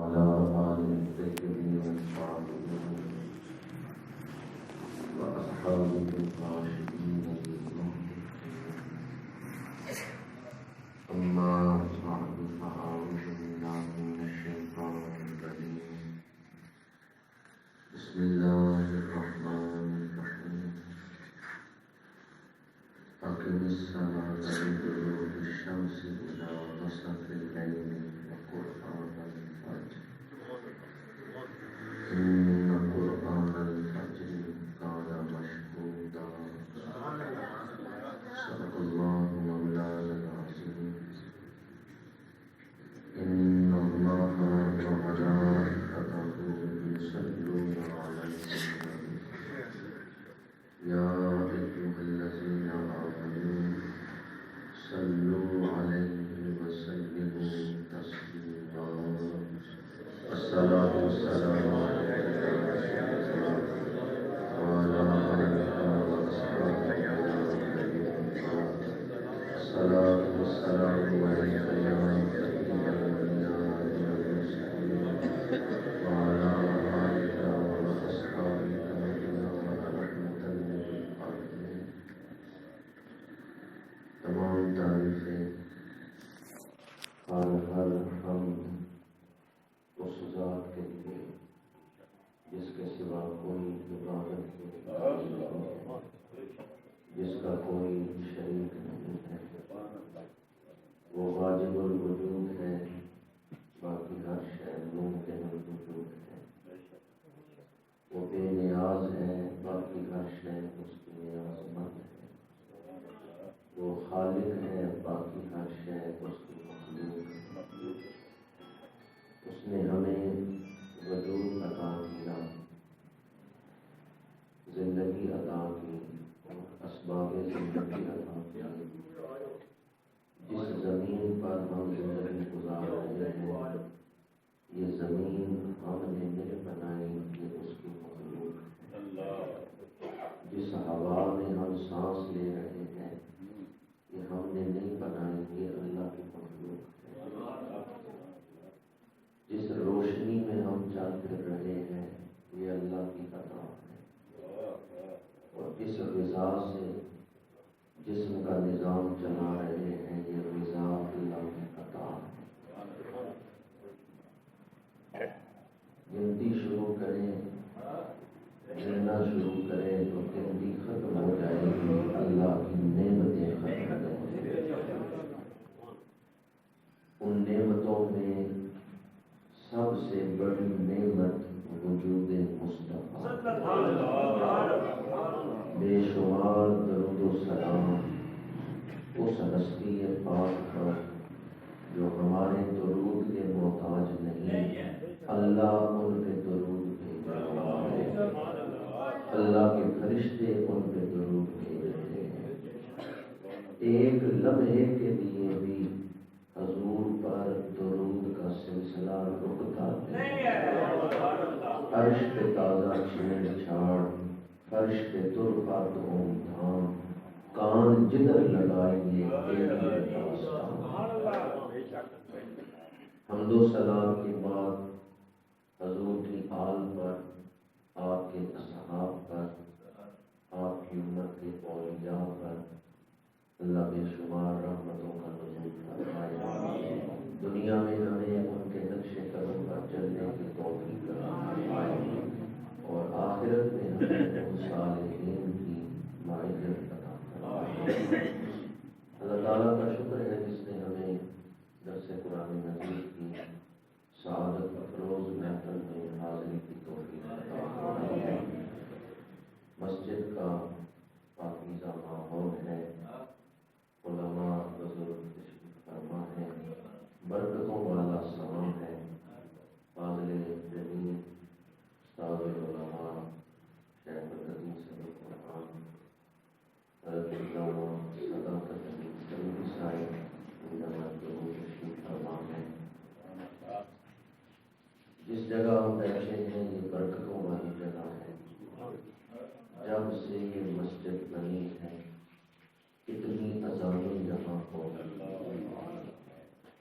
وعلى آل الطيبين الطاهرين وأصحابه الراشدين المهديين. أما بعد فأعوذ بالله من الشيطان الرجيم. بسم الله الرحمن الرحيم. أقم الصلاة لدلوك الشمس إلى غسق الليل وقرآن الفجر إن قرآن الفجر كان مشهودا. صدق الله مولانا العظيم. إن الله وملائكته يصلون على النبي يا أيها الذين آمنوا صلوا عليه وسلموا تسليما. الصلاة والسلام عليك يا رسول الله وعلى آلك وأصحابك يا نبي الله. الصلاة والسلام عليك يا سيد الأنبياء والمرسلين وعلى آلك وأصحابك يا رحمة للعالمين. تمام تعریفیں ہر حمد اس ذات کے لیے جس کے سوا کوئی عبادت کے قابل نہیں ہے، جس کا کوئی شریک نہیں ہے. وہ واجب الوجود ہے، باقی ہر شے ممکن الوجود ہے. وہ بے نیاز ہے، باقی ہر شے اس کی نیاز مند ہے. وہ خالق ہے، باقی ہر شے اس کی مخلوق ہے. اس نے ہمیں وجود عطا کیا، زندگی عطا کی، اسباب زندگی عطا کیا. جس زمین پر ہم زندگی گزار رہے ہیں، یہ زمین ہم نے نہیں بنائی، یہ اس کی مخلوق ہے. جس ہوا میں ہم سانس لے رہے ہیں، یہ ہم نے نہیں بنائی، یہ اللہ کی مخلوق ہے. جس روشنی میں ہم چل پھر رہے ہیں، یہ اللہ کی عطا ہے. اور جس غذا سے جسم کا نظام چلا رہے ہیں، یہ غذا اللہ کی عطا ہے. گنتی شروع کریں، گننا شروع کریں تو گنتی ختم ہو جائے گی. اللہ کی نعمتیں ختم ہو جائیں گی. ان نعمتوں میں سب سے بڑی نعمت وجود مصطفیٰ. بے شمار درود و سلام اس ہستی پاک پر جو ہمارے درود کے محتاج نہیں. اللہ ان پہ درود بھیج رہا ہے، اللہ کے فرشتے ان پہ درود بھیج رہے ہیں. ایک لمحے کے لیے بھی حضور پر درود کا سلسلہ رکتا نہیں. عرش پہ تازہ چھیڑ چھاڑ، فرش پہ ترفا دھوم دھام، کان جدھر لگائیں گے ایک داستان. حمد و ثنا کے بعد حضور کی آل پر، آپ کے اصحاب پر، آپ کی امت کے اولیاء پر اللہ بے شمار رحمتوں کا نزول فرمائے. دنیا میں ہمیں ان کے نقش قدم پر چلنے کی توفیق فرمائے، اور آخرت میں ہمیں ان صالحین کی معرفت عطا فرمائے. اللہ تعالیٰ کا شکر ہے جس نے ہمیں درس قرآن مجید کی سعادت افروز محفل میں حاضری کی توفیق عطا فرمائے. مسجد کا پاکیزہ ماحول ہے، علماء بزرگ تشریف فرما ہے، برکتوں والا سماں ہے. فاضل جلیل استاد العلماء شیخ القدیم صدر قرآن حضرت علامہ صداقت علی کلوی صاحب تشریف فرما ہے. جس جگہ ہم بیٹھے ہیں یہ برکتوں والی جگہ ہے. جب سے یہ مسجد بنی ہے کتنی اذانیں یہاں ہو رہی ہیں،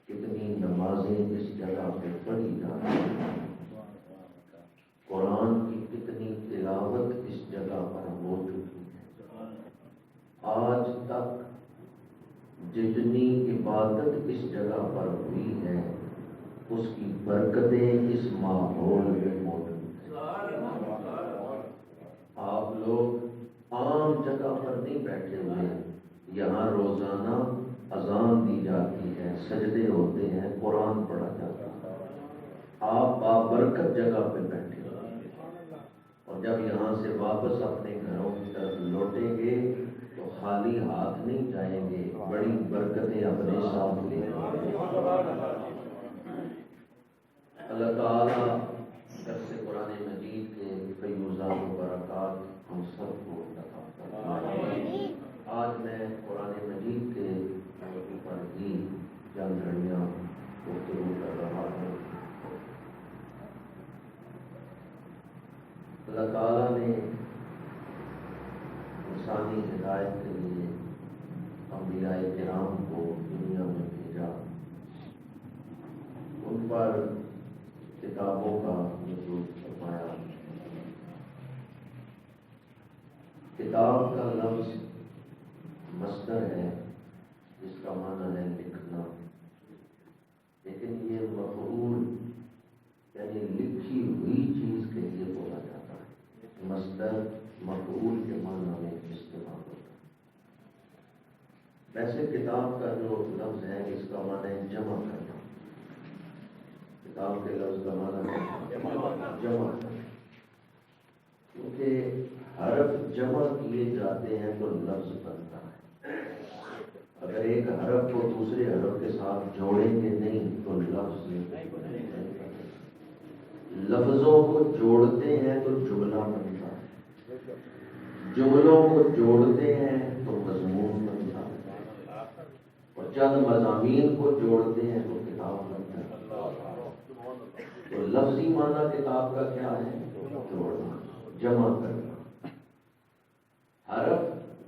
کتنی نمازیں اس جگہ پہ پڑھی جا رہی ہیں. آج تک جتنی عبادت اس جگہ پر ہوئی ہے اس کی برکتیں اس ماحول میں موجود ہیں۔ آپ لوگ عام جگہ پر نہیں بیٹھے ہوئے، یہاں روزانہ اذان دی جاتی ہے، سجدے ہوتے ہیں، قرآن پڑھا جاتا ہے، آپ بابرکت جگہ پہ بیٹھے ہوئے ہیں، اور جب یہاں سے واپس اپنے گھروں کی طرف لوٹیں گے تو خالی ہاتھ نہیں جائیں گے، بڑی برکتیں اپنے ساتھ لے گے۔ اللہ تعالیٰ درس قرآن مجید کے فیوزات و برکات ہم سب کو عطا فرمائے۔ آج میں قرآن مجید کے موضوع پر ہی چند گھڑیاں گفتگو کر رہا ہوں۔ اللہ تعالیٰ نے انسانی ہدایت کے لیے انبیاء کرام کو دنیا میں بھیجا، ان پر کتابوں کا نزول فرمایا۔ کتاب کا لفظ مصدر ہے جس کا معنی ہے لکھنا، لیکن یہ مفعول یعنی لکھی ہوئی چیز کے لیے بولا جاتا ہے۔ مصدر مفعول کے معنی میں استعمال ہوتا ہے۔ ویسے کتاب کا جو لفظ ہے اس کا معنی ہے جمع کرنا، کتاب کے لفظ کا معنی ہے جمع کرنا، کیونکہ حرف جمع کیے جاتے ہیں تو لفظ بنتا ہے۔ اگر ایک حرف کو دوسرے حرف کے ساتھ جوڑیں گے نہیں تو لفظ نہیں بنے گا۔ لفظوں کو جوڑتے ہیں تو جملہ بنتا ہے، جملوں کو جوڑتے ہیں تو مضمون بنتا ہے، اور چند مضامین کو جوڑتے ہیں تو کتاب بنتا ہے۔ تو لفظی معنی کتاب کا کیا ہے؟ جوڑنا، جمع کرنا۔ حرف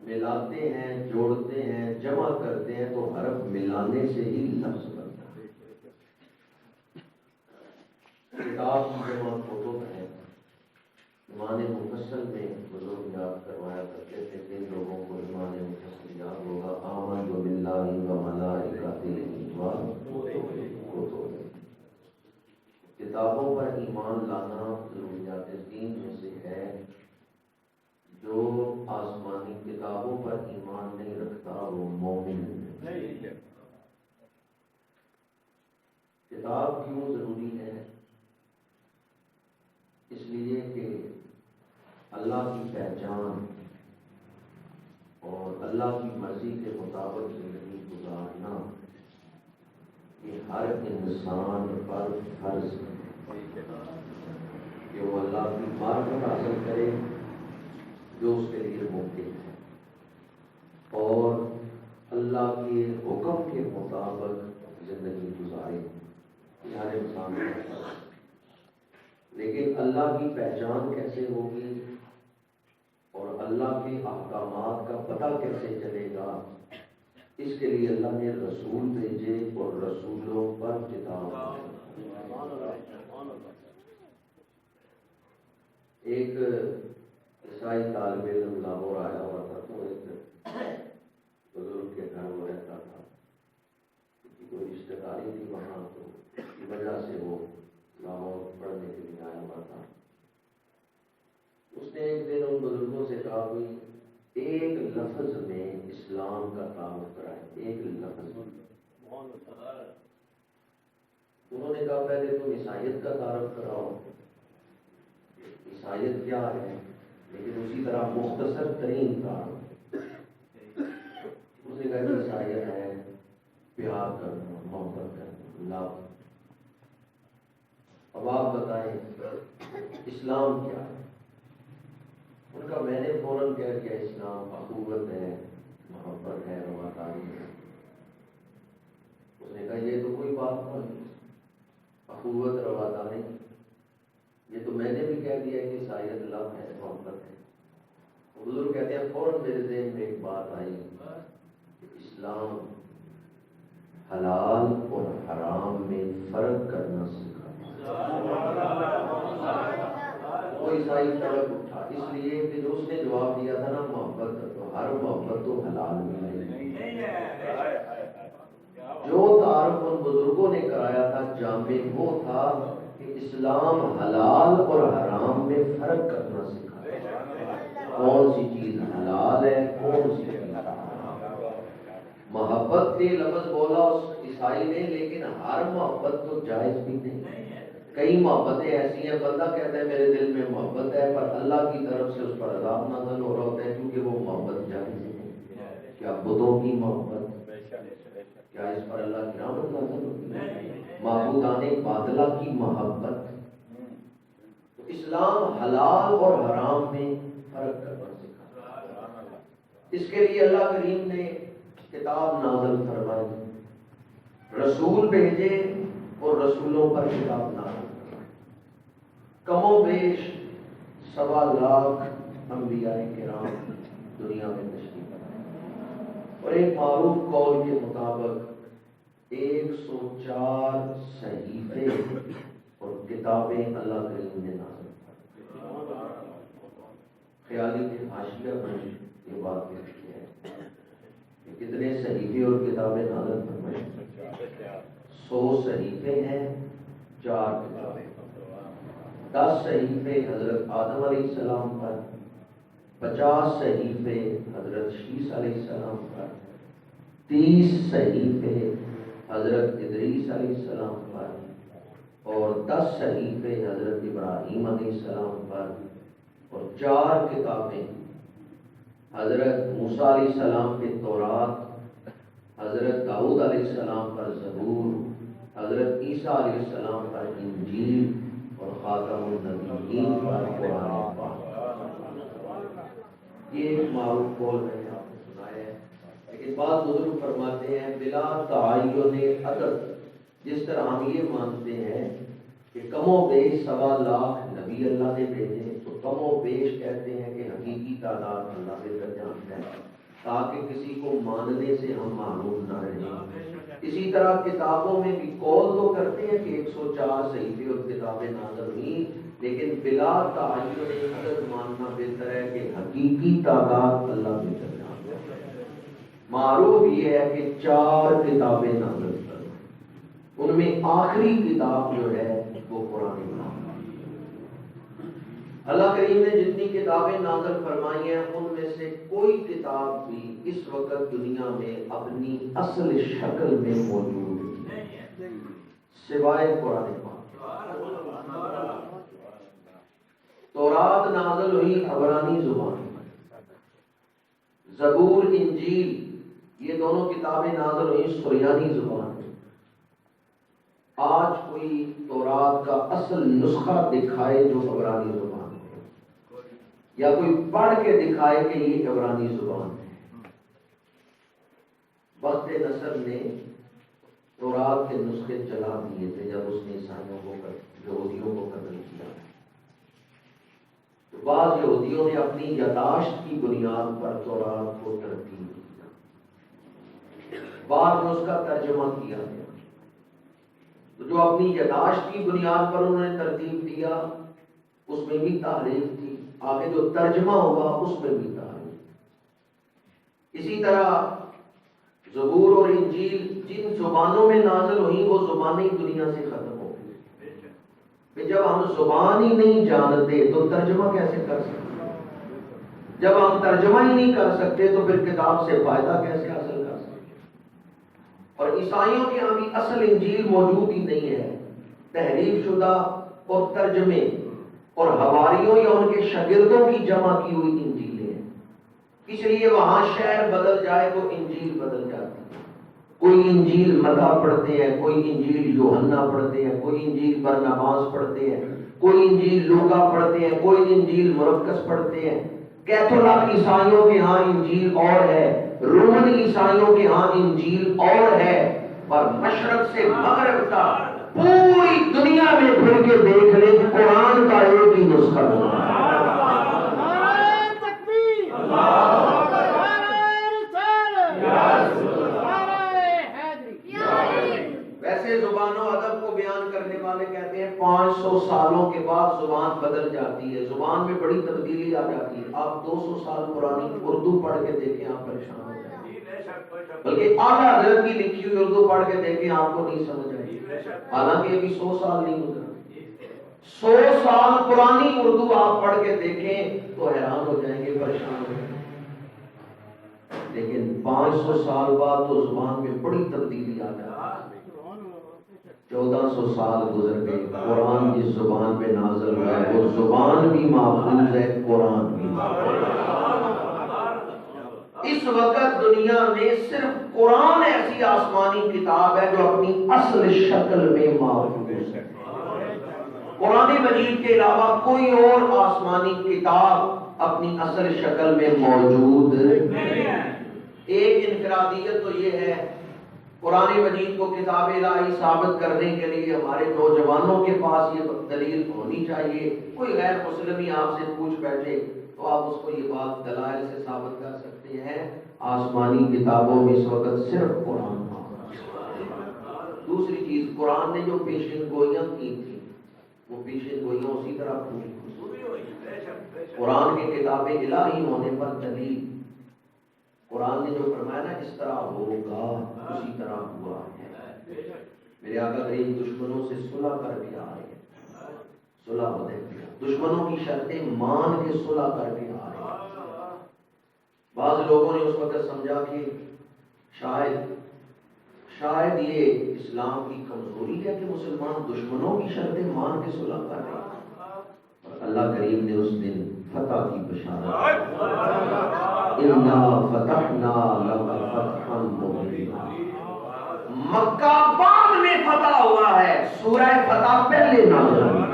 ملاتے ہیں، جوڑتے ہیں، جمع کرتے ہیں تو حرف ملانے سے ہی لفظ بنتا ہے۔ کتاب کی جمع کتب ہے۔ ایمان مفصل میں بزرگ یاد کروایا کرتے تھے کہ لوگوں کو ایمان مفصل یاد ہوگا، آمنت باللہ و ملائکتہ و کتبہ۔ کتابوں پر ایمان لانا ضروریات دین میں سے ہے۔ جو آسمانی کتابوں پر ایمان نہیں رکھتا وہ مومن نہیں ہے۔ کتاب کیوں ضروری ہے؟ اس لیے کہ اللہ کی پہچان اور اللہ کی مرضی کے مطابق زندگی گزارنا یہ ہر انسان پر فرض ہے کہ وہ اللہ کی معرفت حاصل کرے جو اس کے لیے ممکن ہے، اور اللہ کے حکم کے مطابق زندگی گزارے، یہ ہر انسان کا فرض ہے۔ لیکن اللہ کی پہچان کیسے ہوگی اور اللہ کے احکامات کا پتہ کیسے چلے گا؟ اس کے لیے اللہ نے رسول بھیجے اور رسولوں پر کتاب۔ ایک عیسائی طالب علم لاہور آیا ہوا تھا، تو ایک بزرگ کے گھر وہ رہتا تھا، کوئی رشتے داری تھی وہاں، تو اس کی وجہ سے وہ لاہور پڑھنے کے لیے آیا ہوا تھا۔ اس نے ایک دن ان بزرگوں سے کہا بھی ایک لفظ میں اسلام کا تعارف کرائے، ایک لفظ۔ انہوں نے کہا پہلے تم عیسائیت کا تعارف کراؤ، عیسائیت کیا ہے، لیکن اسی طرح مختصر ترین تعارف۔ اس نے کہا کہ عیسائیت ہے پیار کرنا، محبت کرنا، لو۔ اب آپ بتائیں اسلام کیا ہے؟ ان کا میں نے فوراً کہہ دیا اسلام اخوت ہے، محبت ہے، رواداری ہے۔ اس نے کہا یہ تو کوئی بات نہیں، اخوت رواداری یہ تو میں نے بھی کہہ دیا کہ عیسائیت لو ہے، محبت ہے۔ بزرگ کہتے ہیں فوراً میرے ذہن میں ایک بات آئی کہ اسلام حلال اور حرام میں فرق کرنا سکھاتا ہے۔ وہ عیسائی تڑپ اٹھا، اس لیے کہ جو اس نے جواب دیا تھا نا محبت، تو ہر ہر محبت تو حلال میں نہیں ہے۔ جو تعارف ان بزرگوں نے کرایا تھا جامع وہ تھا کہ اسلام حلال اور حرام میں فرق کرنا سکھاتا، کون سی چیز حلال ہے کون سی چیز حرام۔ محبت کے لفظ بولا اس عیسائی نے، لیکن ہر محبت تو جائز بھی نہیں۔ کئی محبتیں ایسی ہیں بندہ کہتا ہے میرے دل میں محبت ہے، پر اللہ کی طرف سے اس پر عذاب نازل ہو رہا ہوتا ہے کیونکہ وہ محبت جائز نہیں۔ کیا بتوں کی محبت، کیا اس پر اللہ کی رحمت نازل ہوتی ہے؟ معبودان باطلہ کی محبت۔ تو اسلام حلال اور حرام میں فرق کرنا سکھاتا ہے۔ اس کے لیے اللہ کریم نے کتاب نازل فرمائی، رسول بھیجے اور رسولوں پر کتاب نازل فرمائی۔ کم و بیش 1.25 لاکھ انبیاء کرام دنیا میں تشریف لائے، اور ایک معروف قول کے مطابق 104 صحیفے اور کتابیں اللہ کریم نے نازل فرمائی۔ خیالی کے حاشیہ میں یہ بات لکھی ہے کہ کتنے صحیفے اور کتابیں نازل فرمائی؟ 100 صحیفے ہیں، 4 کتابیں۔ 10 صحیفے حضرت آدم علیہ السلام پر، 50 صحیفے حضرت شیس علیہ السلام پر، 30 صحیفے حضرت ادریس علیہ السلام پر، اور 10 صحیفے حضرت ابراہیم علیہ السلام پر، اور 4 کتابیں حضرت موسیٰ علیہ السلام کے تورات، حضرت داؤد علیہ السلام پر زبور، حضرت عیسیٰ علیہ السلام پر انجیل، اور خاتم النبیین پر قرآن پاک۔ یہ ایک معروف قول میں نے آپ کو سنایا ہے، لیکن بعض بزرگ فرماتے ہیں بلا تعین عدد، جس طرح ہم یہ مانتے ہیں کہ کم و بیش 1.25 لاکھ نبی اللہ نے بھیجے، تو کم و بیش کہتے ہیں کہ حقیقی تعداد اللہ بہتر جانتا ہے، تاکہ کسی کو ماننے سے ہم معلوم نہ رہیں۔ اسی طرح کتابوں میں بھی قول تو کرتے ہیں کہ 104 صحیفے اور کتابیں نازل ہوئیں، لیکن بلا تعین عدد ماننا بہتر ہے کہ حقیقی تعداد اللہ بہتر جانتا ہے۔ معروف یہ ہے کہ 4 کتابیں نازل ہوئیں، ان میں آخری کتاب جو ہے وہ قرآن پاک۔ اللہ کریم نے جتنی کتابیں نازل فرمائی ہیں ان میں سے کوئی کتاب بھی اس وقت دنیا میں اپنی اصل شکل میں موجود نہیں سوائے قرآن پاک۔ تورات نازل ہوئی عبرانی زبان، زبور انجیل یہ دونوں کتابیں نازل ہوئی سریانی زبان میں۔ آج کوئی تورات کا اصل نسخہ دکھائے جو عبرانی زبان ہے، یا کوئی پڑھ کے دکھائے کہ یہ عبرانی زبان ہے۔ وقت نصر نے تورات کے نسخے چلا دیے تھے جب اس نے عیسائیوں کو یہودیوں کو قتل کیا، تو بعض یہودیوں نے اپنی یاداشت کی بنیاد پر تورات کو ترتیب دیا، بعد میں اس کا ترجمہ کیا گیا۔ تو جو اپنی یاداشت کی بنیاد پر انہوں نے ترتیب دیا اس میں بھی تحریف تھی، آگے جو ترجمہ ہوگا اس میں بھی تحریف۔ اسی طرح زبور اور انجیل جن زبانوں میں نازل ہوئی وہ زبانیں دنیا سے ختم ہو گئی۔ جب ہم زبان ہی نہیں جانتے تو ترجمہ کیسے کر سکتے؟ جب ہم ترجمہ ہی نہیں کر سکتے تو پھر کتاب سے فائدہ کیسے حاصل کر سکتے؟ اور عیسائیوں کے ہاں بھی اصل انجیل موجود ہی نہیں ہے، تحریف شدہ اور ترجمے اور حواریوں یا ان کے شاگردوں کی جمع کی ہوئی انجیلیں ہیں، اس لیے وہاں شہر بدل جائے تو انجیل بدل جاتی ہے۔ کوئی انجیل متی پڑھتے ہیں، کوئی انجیل یوحنا پڑھتے ہیں، کوئی انجیل برناباس پڑھتے ہیں، کوئی انجیل لوکا پڑھتے ہیں، کوئی انجیل مرقس پڑھتے ہیں۔ کیتھولک عیسائیوں کے ہاں انجیل اور ہے، رومن عیسائیوں کے ہاں انجیل اور ہے، اور مشرق سے مغرب تک پوری دنیا میں پھر کے دیکھ لیں قرآن کا ایک ہی نسخہ ہے۔ ویسے زبان و ادب کو بیان کرنے والے کہتے ہیں 500 500 سالوں کے بعد زبان بدل جاتی ہے، زبان میں بڑی تبدیلی آ جاتی ہے. آپ 200 سال پرانی اردو پڑھ کے دیکھیں، آپ پریشان ہو جائیں گے. بلکہ اعلیٰ حضرت کی لکھی ہوئی اردو پڑھ کے دیکھیں، آپ کو نہیں سمجھ آئے گی. حالانکہ ابھی 100 سال نہیں گزرا. 100 سال پرانی اردو آپ پڑھ کے دیکھیں تو حیران ہو جائیں گے، پریشان ہو جائیں گے. لیکن 500 سال بعد تو زبان میں بڑی تبدیلی آ جاتی ہے. 1400 سال گزر گئے، قرآن جس زبان پہ نازل ہوا ہے وہ زبان بھی محفوظ ہے، قرآن بھی محفوظ ہے. اس وقت دنیا میں صرف قرآن ایسی آسمانی کتاب ہے جو اپنی اصل شکل میں محفوظ ہے. قرآن مجید کے علاوہ کوئی اور آسمانی کتاب اپنی اصل شکل میں موجود نہیں ہے. ایک انفرادیت تو یہ ہے، قرآن مجید کو کتاب الہی ثابت کرنے کے لیے ہمارے نوجوانوں کے پاس یہ دلیل ہونی چاہیے. کوئی غیر مسلم ہی آپ سے پوچھ بیٹھے تو آپ اس کو یہ بات دلائل سے ثابت کر سکتے ہیں. آسمانی کتابوں میں اس وقت صرف قرآن. دوسری چیز، قرآن نے جو پیشن گوئیاں کی تھیں وہ پیشن گوئیاں اسی طرح پوری. قرآن کی کتاب الہی ہونے پر دلیل، قرآن نے جو فرمایا نا اس طرح ہوگا اسی طرح ہوا ہے. میرے آقا کریم دشمنوں سے صلح کر کے آئے ہیں، صلح ہونے دشمنوں کی شرطیں مان کے صلح کر کے آئے ہیں. بعض لوگوں نے اس وقت سمجھا کہ شاید یہ اسلام کی کمزوری ہے کہ مسلمان دشمنوں کی شرطیں مان کے صلح کر رہے ہیں. اور اللہ کریم نے اس دن فتح کی بشارت، اِنَّا فَتَحْنَا لَكَ فَتْحًا مُبِينًا. مکہ بعد میں فتح ہوا ہے، سورہ فتح پہلے نازل ہوئی.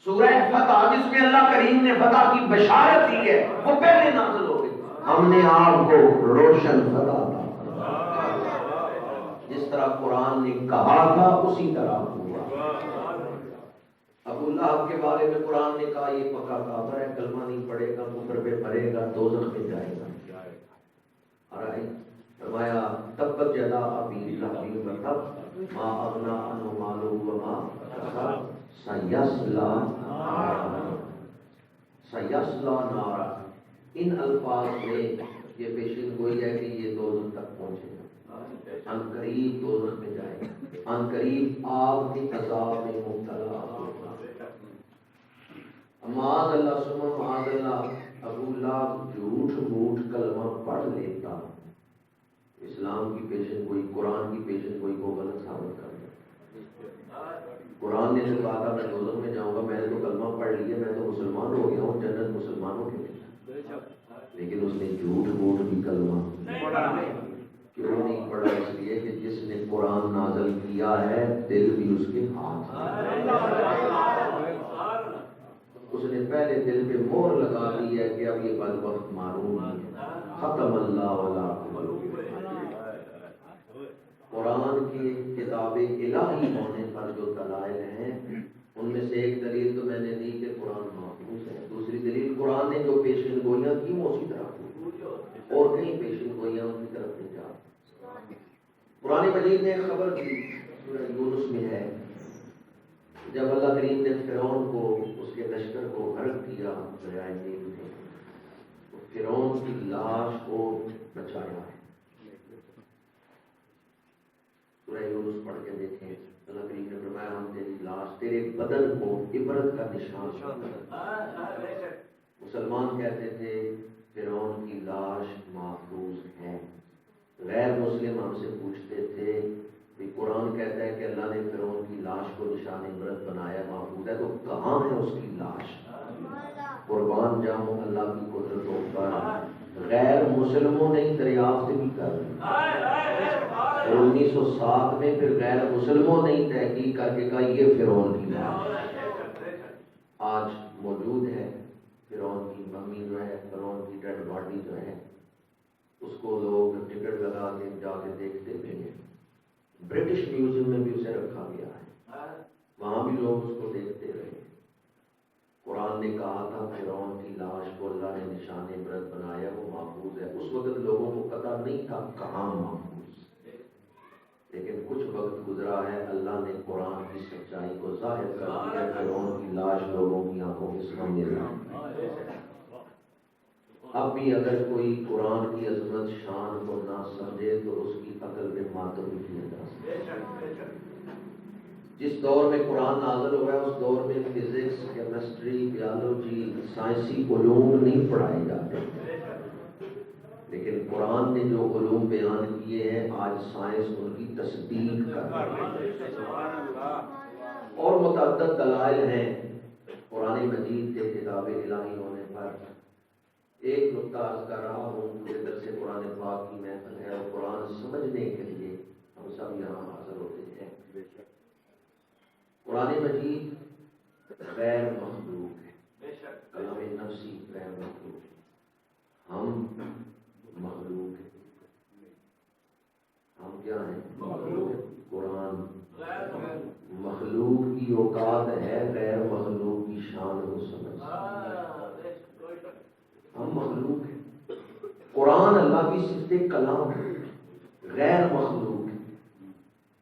سورہ فتح جس میں اللہ کریم نے فتح کی بشارت دی ہے وہ پہلے نازل ہو گئی. ہم نے آپ کو روشن فتح دی. جس طرح قرآن نے کہا تھا اسی طرح ہوا. ابو لہب کے بارے میں قرآن نے کہا یہ پکا کافر ہے، کلمہ نہیں پڑھے گا، کفر پہ مرے گا، دوزخ میں جائے گا. اور فرمایا تبت یدا ابی لہب وتب ما اغنی عنہ مالہ وما کسب سیصلی نارا. ان الفاظ میں یہ پیشین گوئی ہے کہ یہ دوزخ تک پہنچے گا، ان قریب دوزخ میں جائے گا، ان قریب آگ کے عذاب میں مبتلا ہوگا. معاذ اللہ سمع معاذ اللہ ابو لہب جھوٹ موٹ کلمہ پڑھ لیتا، اسلام کی پیشن گوئی، قرآن کی پیشن گوئی کو غلط ثابت کر دیا. قرآن نے جو کہا تھا میں دوزخ میں جاؤں گا، میں نے تو کلمہ پڑھ لیا، میں تو مسلمان ہو گیا ہوں، جنت مسلمانوں کے لیے. لیکن اس نے جھوٹ موٹ بھی کلمہ کیوں نہیں پڑھا؟ اس لیے کہ جس نے قرآن نازل کیا ہے دل بھی اس کے ہاتھ ہے. اس نے پہلے دل پہ مہر لگا دی ہے کہ اب یہ بدبخت معلوم ہے. ختم اللہ علی قلوبہم. قرآن کی کتاب الہی ہونے پر جو دلائل ہیں ان میں سے ایک دلیل تو میں نے دی کہ قرآن محفوظ ہے. دوسری دلیل قرآن نے جو پیشن گوئیاں کی وہ اسی طرح اور کہیں پیشن گوئیاں ان کی طرف نہیں جا. قرآن مجید نے ایک خبر دی، سورہ یونس میں ہے، جب اللہ کریم نے فرعون کو اس کے لشکر کو غرق کیا دریائے نیل میں، تو فرعون کی لاش کو بچایا ہے. سورہ یونس پڑھ کے دیکھیں، اللہ کریم نے فرمایا ہم تیری لاش، تیرے بدن کو عبرت کا نشان. مسلمان کہتے تھے فرعون کی لاش محفوظ ہے. غیر مسلم ہم سے پوچھتے تھے کہ قرآن کہتا ہے کہ اللہ نے فرعون کی لاش کو نشان عبرت بنایا، محفوظ ہے، تو کہاں ہے اس کی لاش؟ قربان جاؤں اللہ کی قدرتوں پر. غیر مسلموں نے دریافت بھی کر 1907 میں پھر غیر مسلموں نے تحقیق کر کے کہا یہ فرعون کی لاش آج موجود ہے. فرعون کی ممی جو ہے، فرعون کی ڈیڈ باڈی جو ہے، اس کو لوگ ٹکٹ لگا کے جا کے دیکھتے بھی ہیں. برٹش میوزیم میں بھی اسے رکھا گیا ہے، وہاں بھی لوگ اس کو دیکھتے رہے. قرآن نے کہا تھا فرعون کی لاش کو اللہ نے نشان عبرت بنایا، وہ محفوظ ہے. اس وقت لوگوں کو پتہ نہیں تھا کہاں محفوظ. لیکن کچھ وقت گزرا ہے، اللہ نے قرآن کی سچائی کو ظاہر کر دیا، فرعون کی لاش لوگوں کی آنکھوں کے سامنے لائی۔ اب بھی اگر کوئی قرآن کی عظمت شان کو نہ سمجھے تو اس کی عقل میں ماتم بھی کیا جا سکتا۔ جس دور میں قرآن نازل ہوا ہے اس دور میں فزکس، کیمسٹری، بیالوجی، سائنسی علوم نہیں پڑھائے جاتے، لیکن قرآن نے جو علوم بیان کیے ہیں آج سائنس ان کی تصدیق کر رہی ہے، اور متعدد دلائل ہیں قرآن مجید کے کتاب الہی ہونے پر۔ ایک نقطہ عرض کر رہا ہوں، مجھے درس قرآن پاک کی محفل ہے اور قرآن سمجھنے کے لیے ہم سب یہاں حاضر ہوتے ہیں۔ قرآن مجید غیر مخلوق ہے، کلام نفسی غیر مخلوق ہے، ہم مخلوق ہیں۔ ہم کیا ہیں؟ مخلوق۔ قرآن مخلوق کی اوقات ہے، غیر مخلوق کی شان کو سمجھ۔ ہم مخلوق ہیں، قرآن اللہ کی صفت کلام ہے، غیر مخلوق ہے۔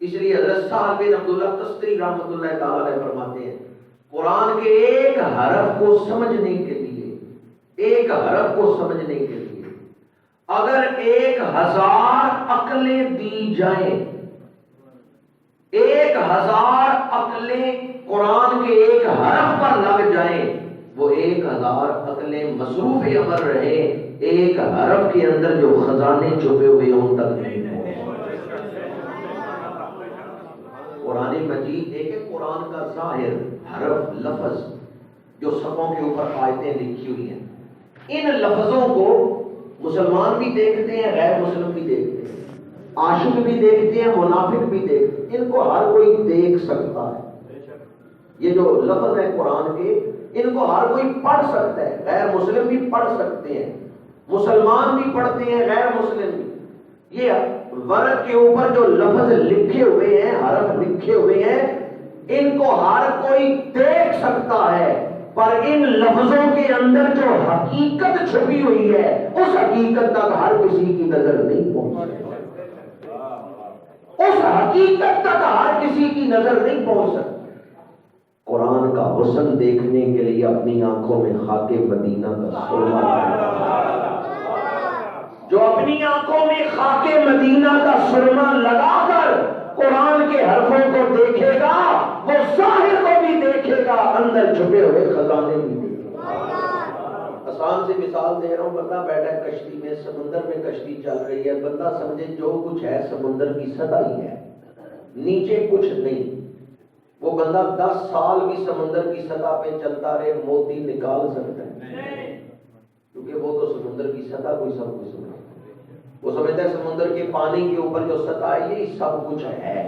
اس لیے حضرت سعد بن عبداللہ تستری رحمۃ اللہ تعالی علیہ فرماتے ہیں قرآن کے ایک حرف کو سمجھنے کے لیے، ایک حرف کو سمجھنے کے لیے اگر 1000 عقلیں دی جائیں، 1000 عقلیں قرآن کے ایک حرف پر لگ جائیں، وہ 1000 عقلیں مصروف عمل رہے، ایک حرف کے اندر جو خزانے چھپے ہوئے ہوں تک نہیں پہنچ۔ قرآن مجید ایک ہے، قرآن کا ظاہر حرف لفظ جو صفوں کے اوپر آیتیں لکھی ہوئی ہیں، ان لفظوں کو مسلمان بھی دیکھتے ہیں، غیر مسلم بھی دیکھتے ہیں، عاشق بھی دیکھتے ہیں، منافق بھی دیکھتے ہیں، ان کو ہر کوئی دیکھ سکتا ہے۔ یہ جو لفظ ہے قرآن کے، ان کو ہر کوئی پڑھ سکتا ہے، غیر مسلم بھی پڑھ سکتے ہیں، مسلمان بھی پڑھتے ہیں، غیر مسلم بھی۔ یہ ورق کے اوپر جو لفظ لکھے ہوئے ہیں، حرف لکھے ہوئے ہیں، ان کو ہر کوئی دیکھ سکتا ہے، پر ان لفظوں کے اندر جو حقیقت چھپی ہوئی ہے اس حقیقت تک ہر کسی کی نظر نہیں پہنچ سکتی، اس حقیقت تک ہر کسی کی نظر نہیں پہنچ سکتی۔ قرآن کا حسن دیکھنے کے لیے اپنی آنکھوں میں خاک مدینہ کا سرما لگا، جو اپنی آنکھوں میں خاک مدینہ کا سرما لگا کر قرآن کے حرفوں کو دیکھے گا، وہ ظاہر کو بھی دیکھے گا، اندر چھپے ہوئے خزانے بھی دیکھے گا۔ آسان سے مثال دے رہا ہوں، بندہ بیٹھا ہے کشتی میں، سمندر میں کشتی چل رہی ہے، بندہ سمجھے جو کچھ ہے سمندر کی سطح ہی ہے، نیچے کچھ نہیں۔ وہ بندہ 10 سال بھی سمندر کی سطح پہ چلتا رہے، موتی نکال سکتا ہے، کیونکہ وہ تو سمندر کی سطح کو سب کچھ سمجھتا ہے۔ وہ سمجھتا ہے سمندر کے پانی کے اوپر جو سطح ہے یہ سب کچھ ہے،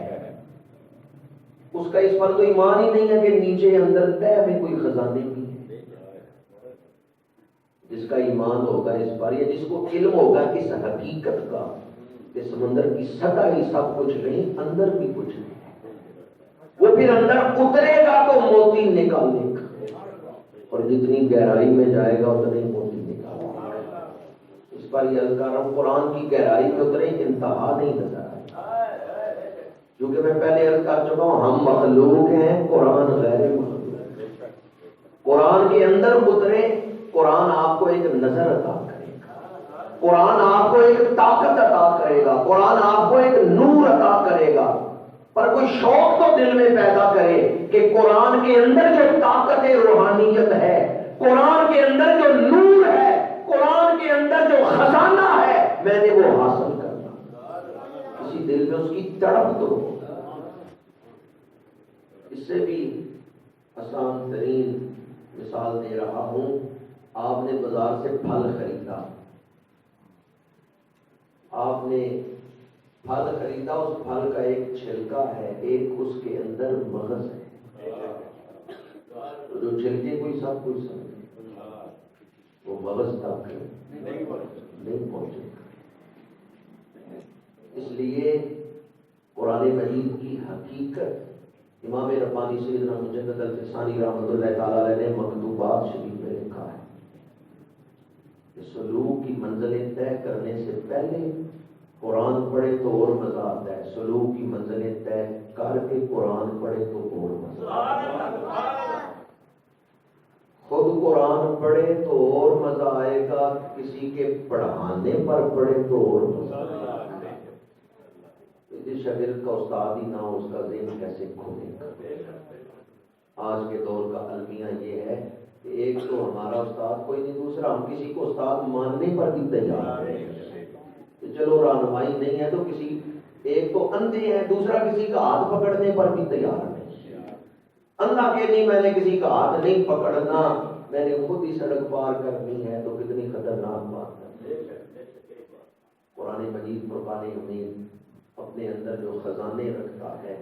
اس کا اس پر تو ایمان ہی نہیں ہے کہ نیچے اندر تہ میں کوئی خزانے بھی ہے۔ جس کا ایمان ہوگا اس پر، یا جس کو علم ہوگا اس حقیقت کا کہ سمندر کی سطح ہی سب کچھ نہیں، اندر بھی کچھ نہیں، وہ پھر اندر اترے گا تو موتی نکالے گا، اور جتنی گہرائی میں جائے گا اتنے موتی نکالے گا۔ اس پر یہ اذکار قرآن کی گہرائی میں اترے انتہا نہیں نظر آئی، کیونکہ میں پہلے عرض کر چکا ہوں ہم مخلوق ہیں، قرآن غیر مخلوق ہے۔ قرآن کے اندر اترے، قرآن آپ کو ایک نظر عطا کرے گا، قرآن آپ کو ایک طاقت عطا کرے گا، قرآن آپ کو ایک نور عطا کرے گا، پر کوئی شوق تو دل میں پیدا کرے کہ قرآن کے اندر جو طاقت روحانیت ہے، قرآن کے اندر جو نور ہے، قرآن کے اندر جو خزانہ ہے، میں نے وہ حاصل کرنا، کسی دل میں اس کی تڑپ تو ہو۔ اس سے بھی آسان ترین مثال دے رہا ہوں، آپ نے بازار سے پھل خریدا، آپ نے پھل خریدا، اس پھل کا ایک چھلکا ہے، ایک اس کے اندر مغز ہے، جو چھلکے کوئی سب کچھ سمجھے، وہ مغز تک نہیں پہنچے گا۔ اس لیے قرآن مجید کی حقیقت امام ربانی سیدنا مجدد الفسانی رحمۃ اللہ تعالی علیہ نے مکتوبات شریف میں لکھا ہے کہ سلوک کی منزلیں طے کرنے سے پہلے قرآن پڑھے تو اور مزہ آتا ہے، سلوک کی منزلیں طے کر کے قرآن پڑھے تو اور مزہ آتا ہے۔ خود قرآن پڑھے تو اور مزہ آئے گا، کسی کے پڑھانے پر پڑھے تو اور مزہ آئے گا۔ جس شاگرد کا استاد ہی نہ ہو اس کا ذہن کیسے کھولے گا؟ آج کے دور کا المیہ یہ ہے کہ ایک تو ہمارا استاد کوئی نہیں، دوسرا ہم کسی کو استاد ماننے پر بھی تیار ہیں۔ چلو رہنمائی نہیں ہے تو کسی ایک تو اندھے ہے، دوسرا کسی کا ہاتھ پکڑنے پر بھی تیار نہیں۔ اندھا کہ نہیں میں نے کسی کا ہاتھ نہیں پکڑنا، میں نے خود ہی سڑک پار کرنی ہے، تو کتنی خطرناک بات ہے۔ قرآن مجید فرقان حمید اپنے اندر جو خزانے رکھتا ہے،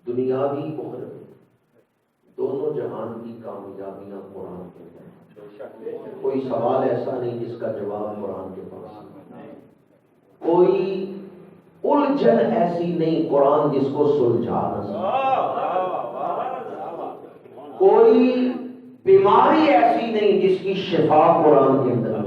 دنیاوی اخروی دونوں جہان کی کامیابیاں قرآن کے اندر۔ کوئی سوال ایسا نہیں جس کا جواب قرآن کے پاس نہیں، کوئی الجھن ایسی نہیں قرآن جس کو سلجھا نہ سکے، کوئی بیماری ایسی نہیں جس کی شفا قرآن کے اندر نہیں۔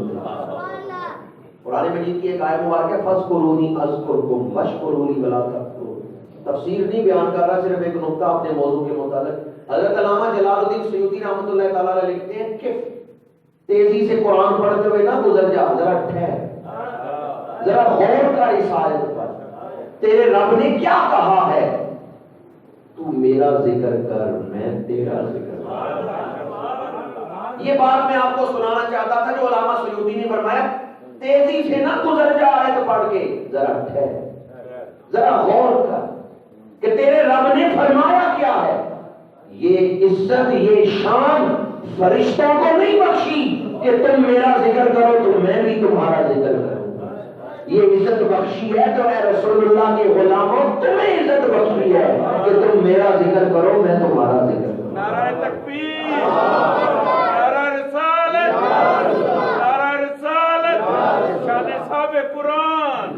قرآن مجید کی ایک آیت مبارک ہے فَاذْكُرُونِی أَذْكُرْكُمْ وَاشْكُرُوا لِی وَلَا تَکْفُرُونَ۔ تفسیر نہیں بیان کر رہا، صرف ایک نقطہ اپنے موضوع کے متعلق۔ حضرت علامہ جلال الدین سیوطی رحمۃ اللہ تعالیٰ علیہ لکھتے ہیں کہ تیزی سے قرآن پڑھتے ہوئے نہ گزر جا، ذرا ٹھہر، ذرا غور کر اس آیت پر، تیرے رب نے کیا کہا ہے؟ تو میرا ذکر کر، میں تیرا ذکر کر۔ یہ بات میں آپ کو سنانا چاہتا تھا جو علامہ سیوطی نے فرمایا، تیزی سے نہ گزر جا آیت پڑھ کے، ذرا ٹھہر، ذرا غور کر کہ تیرے رب نے فرمایا کیا ہے۔ یہ عزت، یہ شان فرشتوں کو نہیں بخشی کہ تم میرا ذکر کرو تو میں بھی تمہارا ذکر کروں گا، یہ عزت بخشی ہے تو اے رسول اللہ کے غلاموں تمہیں عزت بخشی ہے کہ تم میرا ذکر کرو میں تمہارا ذکر کروں۔ نعرہ تکبیر، نعرہ رسالت، نعرہ رسالت، شان صاحب قرآن۔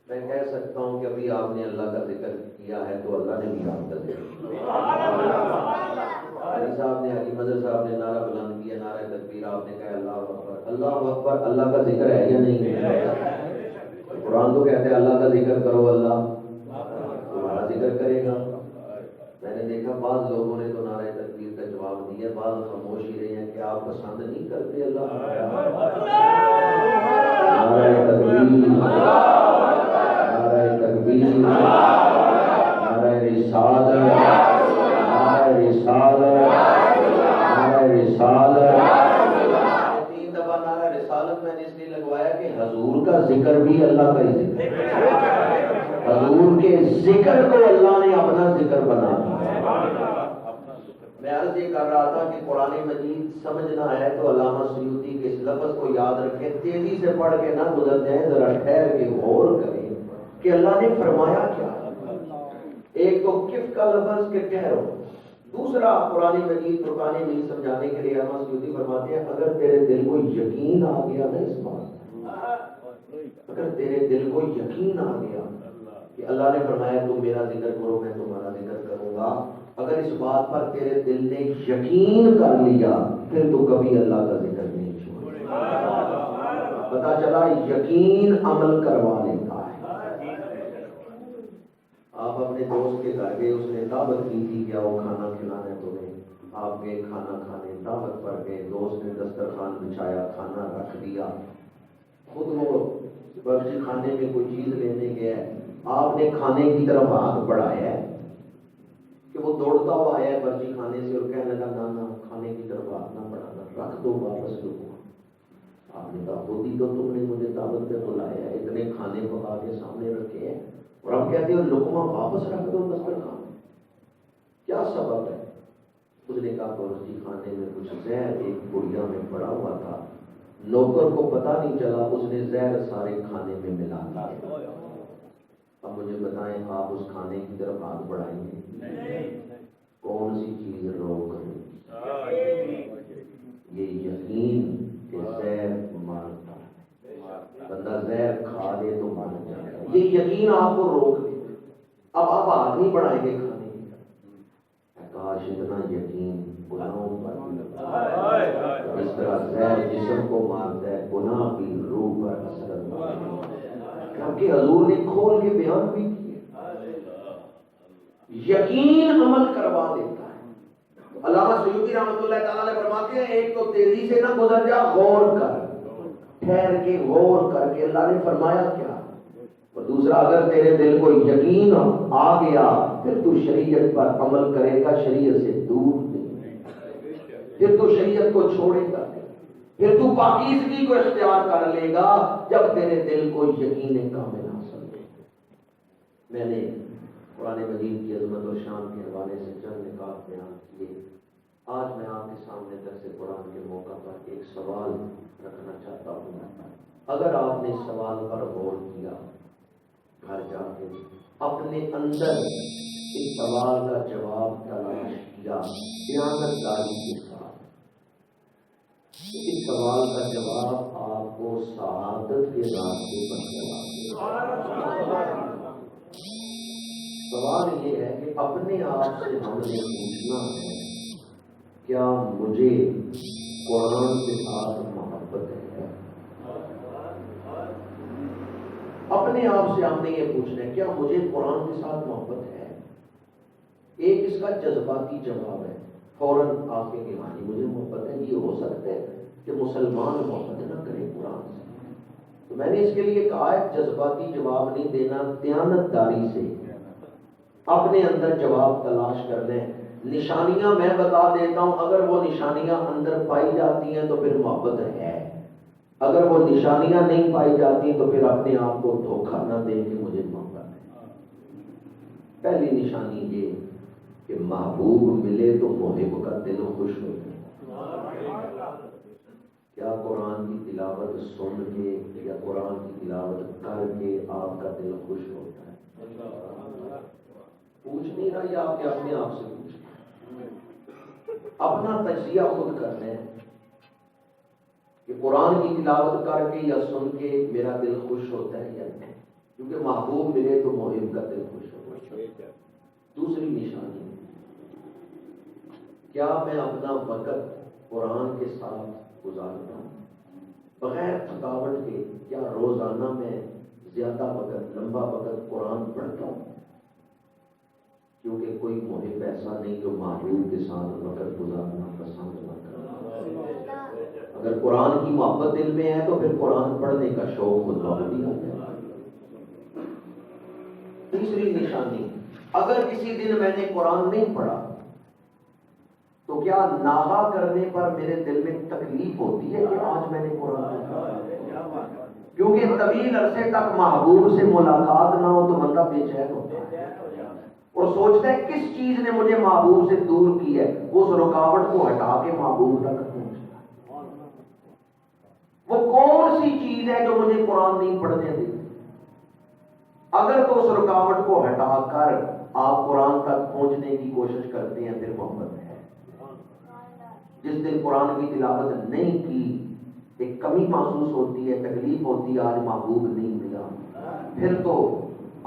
میں کہہ سکتا ہوں کہ ابھی آپ نے اللہ کا ذکر کیا ہے تو اللہ نے بھی آپ کا ذکر کیا۔ علی صاحب نے، علی مدر صاحب نے نعرہ بلند کیا، نعرہ تکبیر، آپ نے کہا اللہ اکبر۔ اللہ اکبر اللہ کا ذکر ہے یا نہیں ہے؟ قرآن تو کہتے ہیں اللہ کا ذکر کرو، اللہ تمہارا ذکر کرے گا۔ میں نے دیکھا بعض لوگوں نے تو نعرہ تکبیر کا جواب دیا، بعض خاموش ہی رہے ہیں کہ آپ پسند نہیں کرتے اللہ۔ نعرہ تکبیر، نعرہ تکبیر، نعرہ رسالت، نعرہ رسالت، نعرہ رسالت۔ تین دفعہ نعرہ رسالت میں نے اس لیے لگوایا کہ حضور کا ذکر بھی اللہ کا ہی ذکر ہے، حضور کے ذکر کو اللہ نے اپنا ذکر بنا دیا۔ میں عرض یہ کر رہا تھا کہ قرآن مجید سمجھنا ہے تو علامہ سیوطی کے اس لفظ کو یاد رکھیں، تیزی سے پڑھ کے نہ گزر جائیں، ذرا ٹھہر کے غور کریں کہ اللہ نے فرمایا کیا۔ ایک تو کف کا لفظ کہ ٹھہرو، دوسرا قرآن مجید فرقان حمید سمجھانے کے لیے علامہ سیوطی فرماتے ہیں اگر تیرے دل کو یقین آ گیا نا اس بات، اگر تیرے دل کو یقین آ گیا کہ اللہ نے فرمایا تم میرا ذکر کرو میں تمہارا ذکر کروں گا، اگر اس بات پر تیرے دل نے یقین کر لیا پھر تو کبھی اللہ کا ذکر نہیں چھوڑے۔ پتا چلا یقین عمل کروا لیتا ہے۔ آپ اپنے دوست کے گھر گئے، اس نے دعوت کی تھی کہ آؤ کھانا کھلانا ہے تمہیں، آپ گئے کھانا کھانے، دعوت پر گئے، دوست نے دسترخوان بچھایا، کھانا رکھ دیا، خود وہ برچی کھانے میں کوئی چیز لینے گیا ہے، آپ نے کھانے کی طرف ہاتھ بڑھایا ہے کہ وہ دوڑتا ہوا آیا ہے برچی کھانے سے اور کہنے لگا نہ کھانے کی طرف ہاتھ نہ بڑھانا، رکھ دو واپس دو۔ آپ نے کہا خود ہی تو تم نے مجھے دعوت پہ بلایا ہے، اتنے کھانے پکا کے سامنے رکھے ہیں اور ہم کہتے ہو لقمہ واپس رکھ دو دسترخوان، کیا سبب ہے؟ اس نے کہا برچی کھانے میں کچھ زہر ایک گڑیا میں پڑا ہوا تھا، نوکر کو پتا نہیں چلا، اس نے زہر سارے کھانے میں ملا دیا۔ اب مجھے بتائیں آپ اس کھانے کی طرف ہاتھ بڑھائیں گے؟ کون سی چیز روک رہی؟ یہ یقین کہ زہر مارتا ہے، بندہ زہر کھا دے تو مار جائے گا، یہ یقین آپ کو روک دے۔ اب آپ ہاتھ نہیں بڑھائیں گے کھانے کی طرف، کاش اتنا یقین گناہوں پر اس طرح زہر جسم کو مارتا ہے، گناہ بھی روح پر اثر۔ کہ حضور نے کھول کے بیان بھی کیے. یقین عمل کروا دیتا ہے. علامہ سیوطی رحمۃ اللہ تعالیٰ نے فرماتے ہیں ایک تو تیزی سے نہ گزر جا، غور کر، ٹھہر کے غور کر کے اللہ نے فرمایا کیا. اور دوسرا اگر تیرے دل کو یقین آ گیا پھر تو شریعت پر عمل کرے گا، شریعت سے دور نہیں، پھر تو شریعت کو چھوڑے گا، پھر تو پاکیزگی کو اختیار کر لے گا جب تیرے دل کو یقین کامل حاصل ہو. میں نے قرآن مجید کی عظمت و شان کے حوالے سے چند نکات بیان کیے. آج میں آپ کے سامنے درس قرآن کے موقع پر ایک سوال رکھنا چاہتا ہوں. اگر آپ نے سوال پر غور کیا، گھر جا کے اپنے اندر اس سوال کا جواب تلاش کیا دیانتداری کے ساتھ، اس سوال کا جواب آپ کو سعادت کے راستے پر چلا. سوال یہ ہے کہ اپنے آپ سے ہم نے پوچھنا ہے کیا مجھے قرآن کے ساتھ محبت ہے. اپنے آپ سے ہم نے یہ پوچھنا ہے کیا مجھے قرآن کے ساتھ محبت ہے. ایک اس کا جذباتی جواب ہے، فوراً آپ کے کہ ہاں مجھے محبت ہے. یہ ہو سکتا ہے کہ مسلمان محبت نہ کرے قرآن سے. تو میں نے اس کے لیے کہا ہے جذباتی جواب نہیں دینا، دیانتداری سے اپنے اندر جواب تلاش کر لیں. نشانیاں میں بتا دیتا ہوں، اگر وہ نشانیاں اندر پائی جاتی ہیں تو پھر محبت ہے، اگر وہ نشانیاں نہیں پائی جاتی تو پھر اپنے آپ کو دھوکہ نہ دیں کہ مجھے محبت ہے. پہلی نشانی یہ کہ محبوب ملے تو محب کا دل خوش ہو جائے. کیا قرآن کی تلاوت سن کے یا قرآن کی تلاوت کر کے آپ کا دل خوش ہوتا ہے؟ پوچھ نہیں رہا یا آپ کے اپنے آپ سے پوچھ اپنا تجزیہ خود کرنا ہے کہ قرآن کی تلاوت کر کے یا سن کے میرا دل خوش ہوتا ہے یا نہیں. کیونکہ محبوب ملے تو محب کا دل خوش ہوتا ہے. دوسری نشانی کیا میں اپنا وقت قرآن کے ساتھ گزارتا ہوں بغیر تھکاوٹ کے. کیا روزانہ میں زیادہ وقت، لمبا وقت قرآن پڑھتا ہوں؟ کیونکہ کوئی محب ایسا نہیں جو محبوب کے ساتھ وقت گزارنا پسند نہ کرتا. اگر قرآن کی محبت دل میں ہے تو پھر قرآن پڑھنے کا شوق خود بخود ہی آ جائے. تیسری نشانی اگر کسی دن میں نے قرآن نہیں پڑھا تو کیا ناغا کرنے پر میرے دل میں تکلیف ہوتی ہے کہ آج میں نے قرآن نہیں پڑھا؟ کیونکہ طویل عرصے تک محبوب سے ملاقات نہ ہو تو بندہ بے چین ہوتا ہے اور سوچتا ہے کس چیز نے مجھے محبوب سے دور کی ہے. اس رکاوٹ کو ہٹا کے محبوب تک پہنچتا ہے. وہ کون سی چیز ہے جو مجھے قرآن نہیں پڑھنے دیتی؟ اگر تو اس رکاوٹ کو ہٹا کر آپ قرآن تک پہنچنے کی کوشش کرتے ہیں پھر محبت ہے. جس دن قرآن کی تلاوت نہیں کی ایک کمی محسوس ہوتی ہے، تکلیف ہوتی ہے، آج محبوب نہیں ملا، پھر تو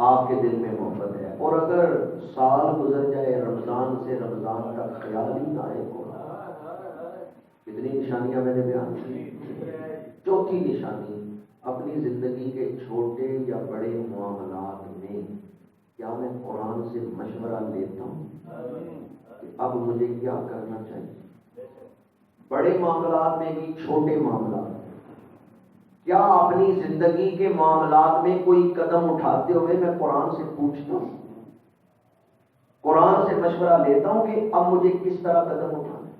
آپ کے دل میں محبت ہے. اور اگر سال گزر جائے رمضان سے رمضان تک خیال ہی نہ آئے قرآن. کتنی نشانیاں میں نے بیان کی. چوتھی نشانی اپنی زندگی کے چھوٹے یا بڑے معاملات میں کیا میں قرآن سے مشورہ لیتا ہوں کہ اب مجھے کیا کرنا چاہیے. بڑے معاملات میں بھی چھوٹے معاملات، کیا اپنی زندگی کے معاملات میں کوئی قدم اٹھاتے ہوئے میں قرآن سے پوچھتا ہوں، قرآن سے مشورہ لیتا ہوں کہ اب مجھے کس طرح قدم اٹھانا ہے.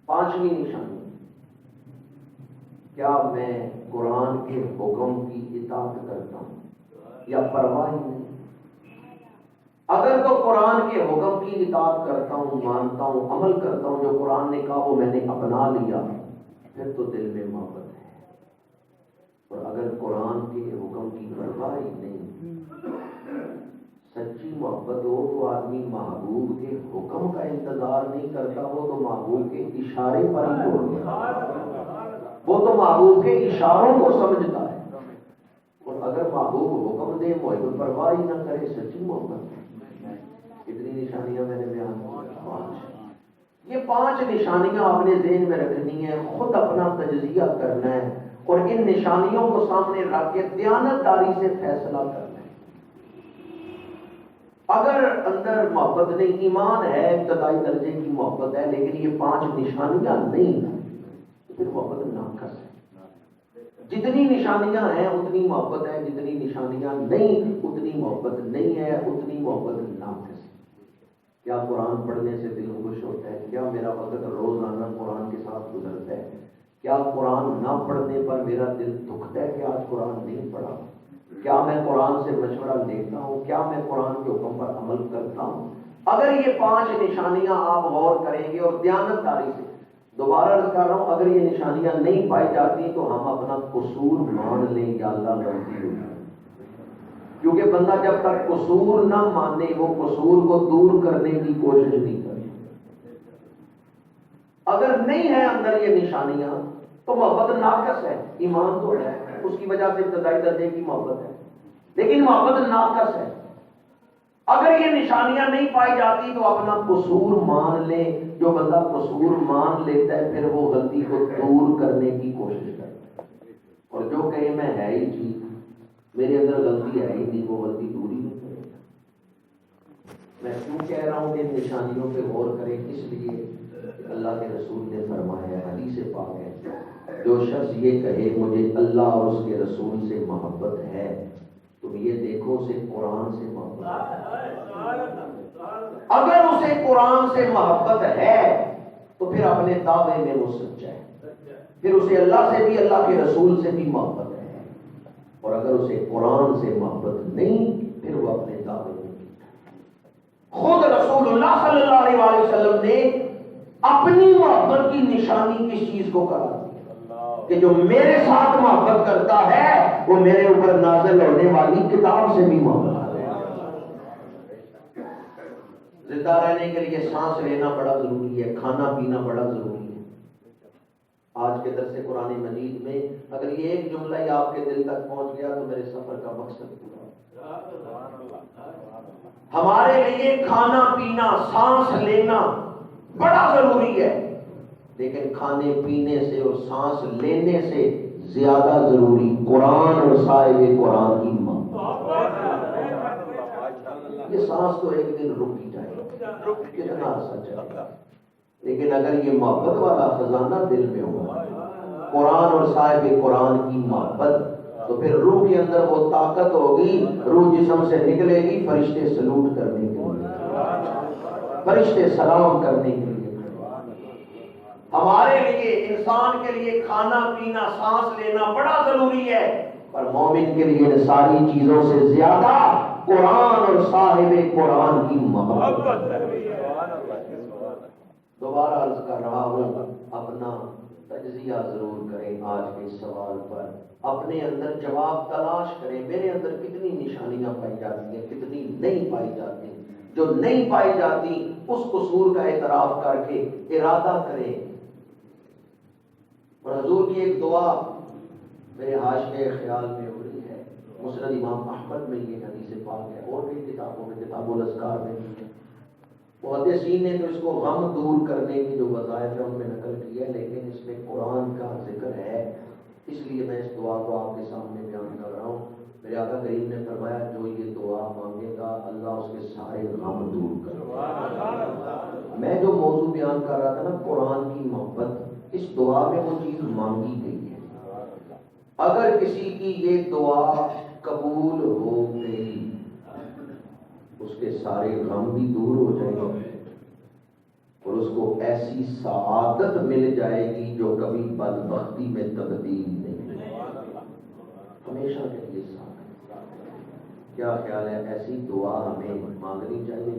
پانچویں نشانی کیا میں قرآن کے حکم کی اطاعت کرتا ہوں یا پرواہ ہی نہیں. اگر تو قرآن کے حکم کی اطاعت کرتا ہوں، مانتا ہوں، عمل کرتا ہوں، جو قرآن نے کہا وہ میں نے اپنا لیا، پھر تو دل میں محبت ہے. اور اگر قرآن کے حکم کی پرواہ ہی نہیں، سچی محبت ہو تو آدمی محبوب کے حکم کا انتظار نہیں کرتا، وہ تو محبوب کے اشارے پر ہی چھوڑ گیا، وہ تو محبوب کے اشاروں کو سمجھتا ہے. اور اگر محبوب حکم دے محب پرواہ ہی نہ کرے، سچی محبت ہے. کتنی نشانیاں میں نے بیان کی؟ یہ 5 نشانیاں اپنے ذہن میں رکھنی ہے، خود اپنا تجزیہ کرنا ہے اور ان نشانیوں کو سامنے رکھ کے دیانتداری سے فیصلہ کرنا ہے۔ اگر اندر محبت نہیں، ایمان ہے، ابتدائی درجے کی محبت ہے، لیکن یہ 5 نشانیاں نہیں ہیں، تو پھر محبت ناقص ہے۔ جتنی نشانیاں ہیں اتنی محبت ہے، جتنی نشانیاں نہیں اتنی محبت نہیں ہے، اتنی محبت ناقص ہے۔ کیا قرآن پڑھنے سے دل خوش ہوتا ہے؟ کیا میرا وقت روزانہ قرآن کے ساتھ گزرتا ہے؟ کیا قرآن نہ پڑھنے پر میرا دل دکھتا ہے کہ آج قرآن نہیں پڑھا؟ کیا میں قرآن سے مشورہ لیتا ہوں؟ کیا میں قرآن کے حکم پر عمل کرتا ہوں؟ اگر یہ 5 نشانیاں آپ غور کریں گے اور دیانتداری سے، دوبارہ عرض کر رہا ہوں، اگر یہ نشانیاں نہیں پائی جاتی تو ہم اپنا قصور مان لیں یا اللہ غلطی ہوئی، کیونکہ بندہ جب تک قصور نہ مانے وہ قصور کو دور کرنے کی کوشش نہیں کرے۔ اگر نہیں ہے اندر یہ نشانیاں تو محبت ناقص ہے، ایمان تو ہے، اس کی وجہ سے ابتدائی درجے کی محبت ہے، لیکن محبت ناقص ہے۔ اگر یہ نشانیاں نہیں پائی جاتی تو اپنا قصور مان لے۔ جو بندہ قصور مان لیتا ہے پھر وہ غلطی کو دور کرنے کی کوشش کرتا ہے، اور جو کہے میں ہے ہی ٹھیک، میرے اندر غلطی ہے ہی نہیں، وہ غلطی دور ہی نہیں کرے گا۔ میں کیوں کہہ رہا ہوں کہ ان نشانیوں پہ غور کریں؟ اس لیے اللہ کے رسول نے فرمایا ہے، حدیث پاک ہے، جو شخص یہ کہے مجھے اللہ اور اس کے رسول سے محبت ہے، تم یہ دیکھو اسے قرآن سے محبت ہے۔ اگر اسے قرآن سے محبت ہے تو پھر اپنے دعوے میں وہ سچا ہے، پھر اسے اللہ سے بھی اللہ کے رسول سے بھی محبت ہے، اور اگر اسے قرآن سے محبت نہیں پھر وہ اپنے دعوے میں خود رسول اللہ صلی اللہ علیہ وسلم نے اپنی محبت کی نشانی کس چیز کو قرار دیا کہ جو میرے ساتھ محبت کرتا ہے وہ میرے اوپر نازل ہونے والی کتاب سے بھی محبت کرتا ہے۔ زندہ رہنے کے لیے سانس لینا بڑا ضروری ہے، کھانا پینا بڑا ضروری ہے۔ آج کے درس قرآن مجید میں اگر یہ ایک جملہ ہی آپ کے دل تک پہنچ گیا تو میرے سفر کا مقصد پورا۔ ہمارے لیے کھانا پینا، سانس لینا بڑا ضروری ہے، لیکن کھانے پینے سے اور سانس لینے سے زیادہ ضروری قرآن اور صاحب قرآن کی محبت۔ یہ سانس تو ایک دن رک ہی جائے، کتنا عرصہ چلے گا، لیکن اگر یہ محبت والا خزانہ دل میں ہوگا، قرآن اور صاحب قرآن کی محبت، تو پھر روح کے اندر وہ طاقت ہوگی، روح جسم سے نکلے گی، فرشتے سلوٹ کرنے کے لیے، فرشتے سلام کرنے کے لیے۔ ہمارے لیے، انسان کے لیے کھانا پینا، سانس لینا بڑا ضروری ہے، پر مومن کے لیے ان ساری چیزوں سے زیادہ قرآن اور صاحب قرآن کی محبت۔ دوبارہ عرض کر رہا ہوں، اپنا تجزیہ ضرور کریں آج کے سوال پر، اپنے اندر جواب تلاش کریں، میرے اندر کتنی نشانیاں پائی جاتی ہیں، کتنی نہیں پائی جاتی، جو نہیں پائی جاتی اس قصور کا اعتراف کر کے ارادہ کریں۔ اور حضور کی ایک دعا میرے حاشیے خیال میں ہو رہی ہے، مسند امام احمد میں یہ حدیث پاک ہے، اور کئی کتابوں میں، کتاب الاذکار میں بھی ہے۔ محدثین نے تو اس کو غم دور کرنے کی جو وظائف ہے ان میں نقل کی ہے، لیکن اس میں قرآن کا ذکر ہے، اس لیے میں اس دعا کو آپ کے سامنے بیان کر رہا ہوں۔ میرے آقا کریم نے فرمایا جو یہ دعا مانگے گا اللہ اس کے سارے غم دور کرے گا۔ میں جو موضوع بیان کر رہا تھا نا، قرآن کی محبت، اس دعا میں وہ چیز مانگی گئی ہے۔ اگر کسی کی یہ دعا قبول ہو گئی اس کے سارے غم بھی دور ہو جائیں گے، اور اس کو ایسی سعادت مل جائے گی جو کبھی بدبختی میں تبدیل نہیں، ہمیشہ کے لیے سعادت۔ کیا خیال ہے، ایسی دعا ہمیں مانگنی چاہیے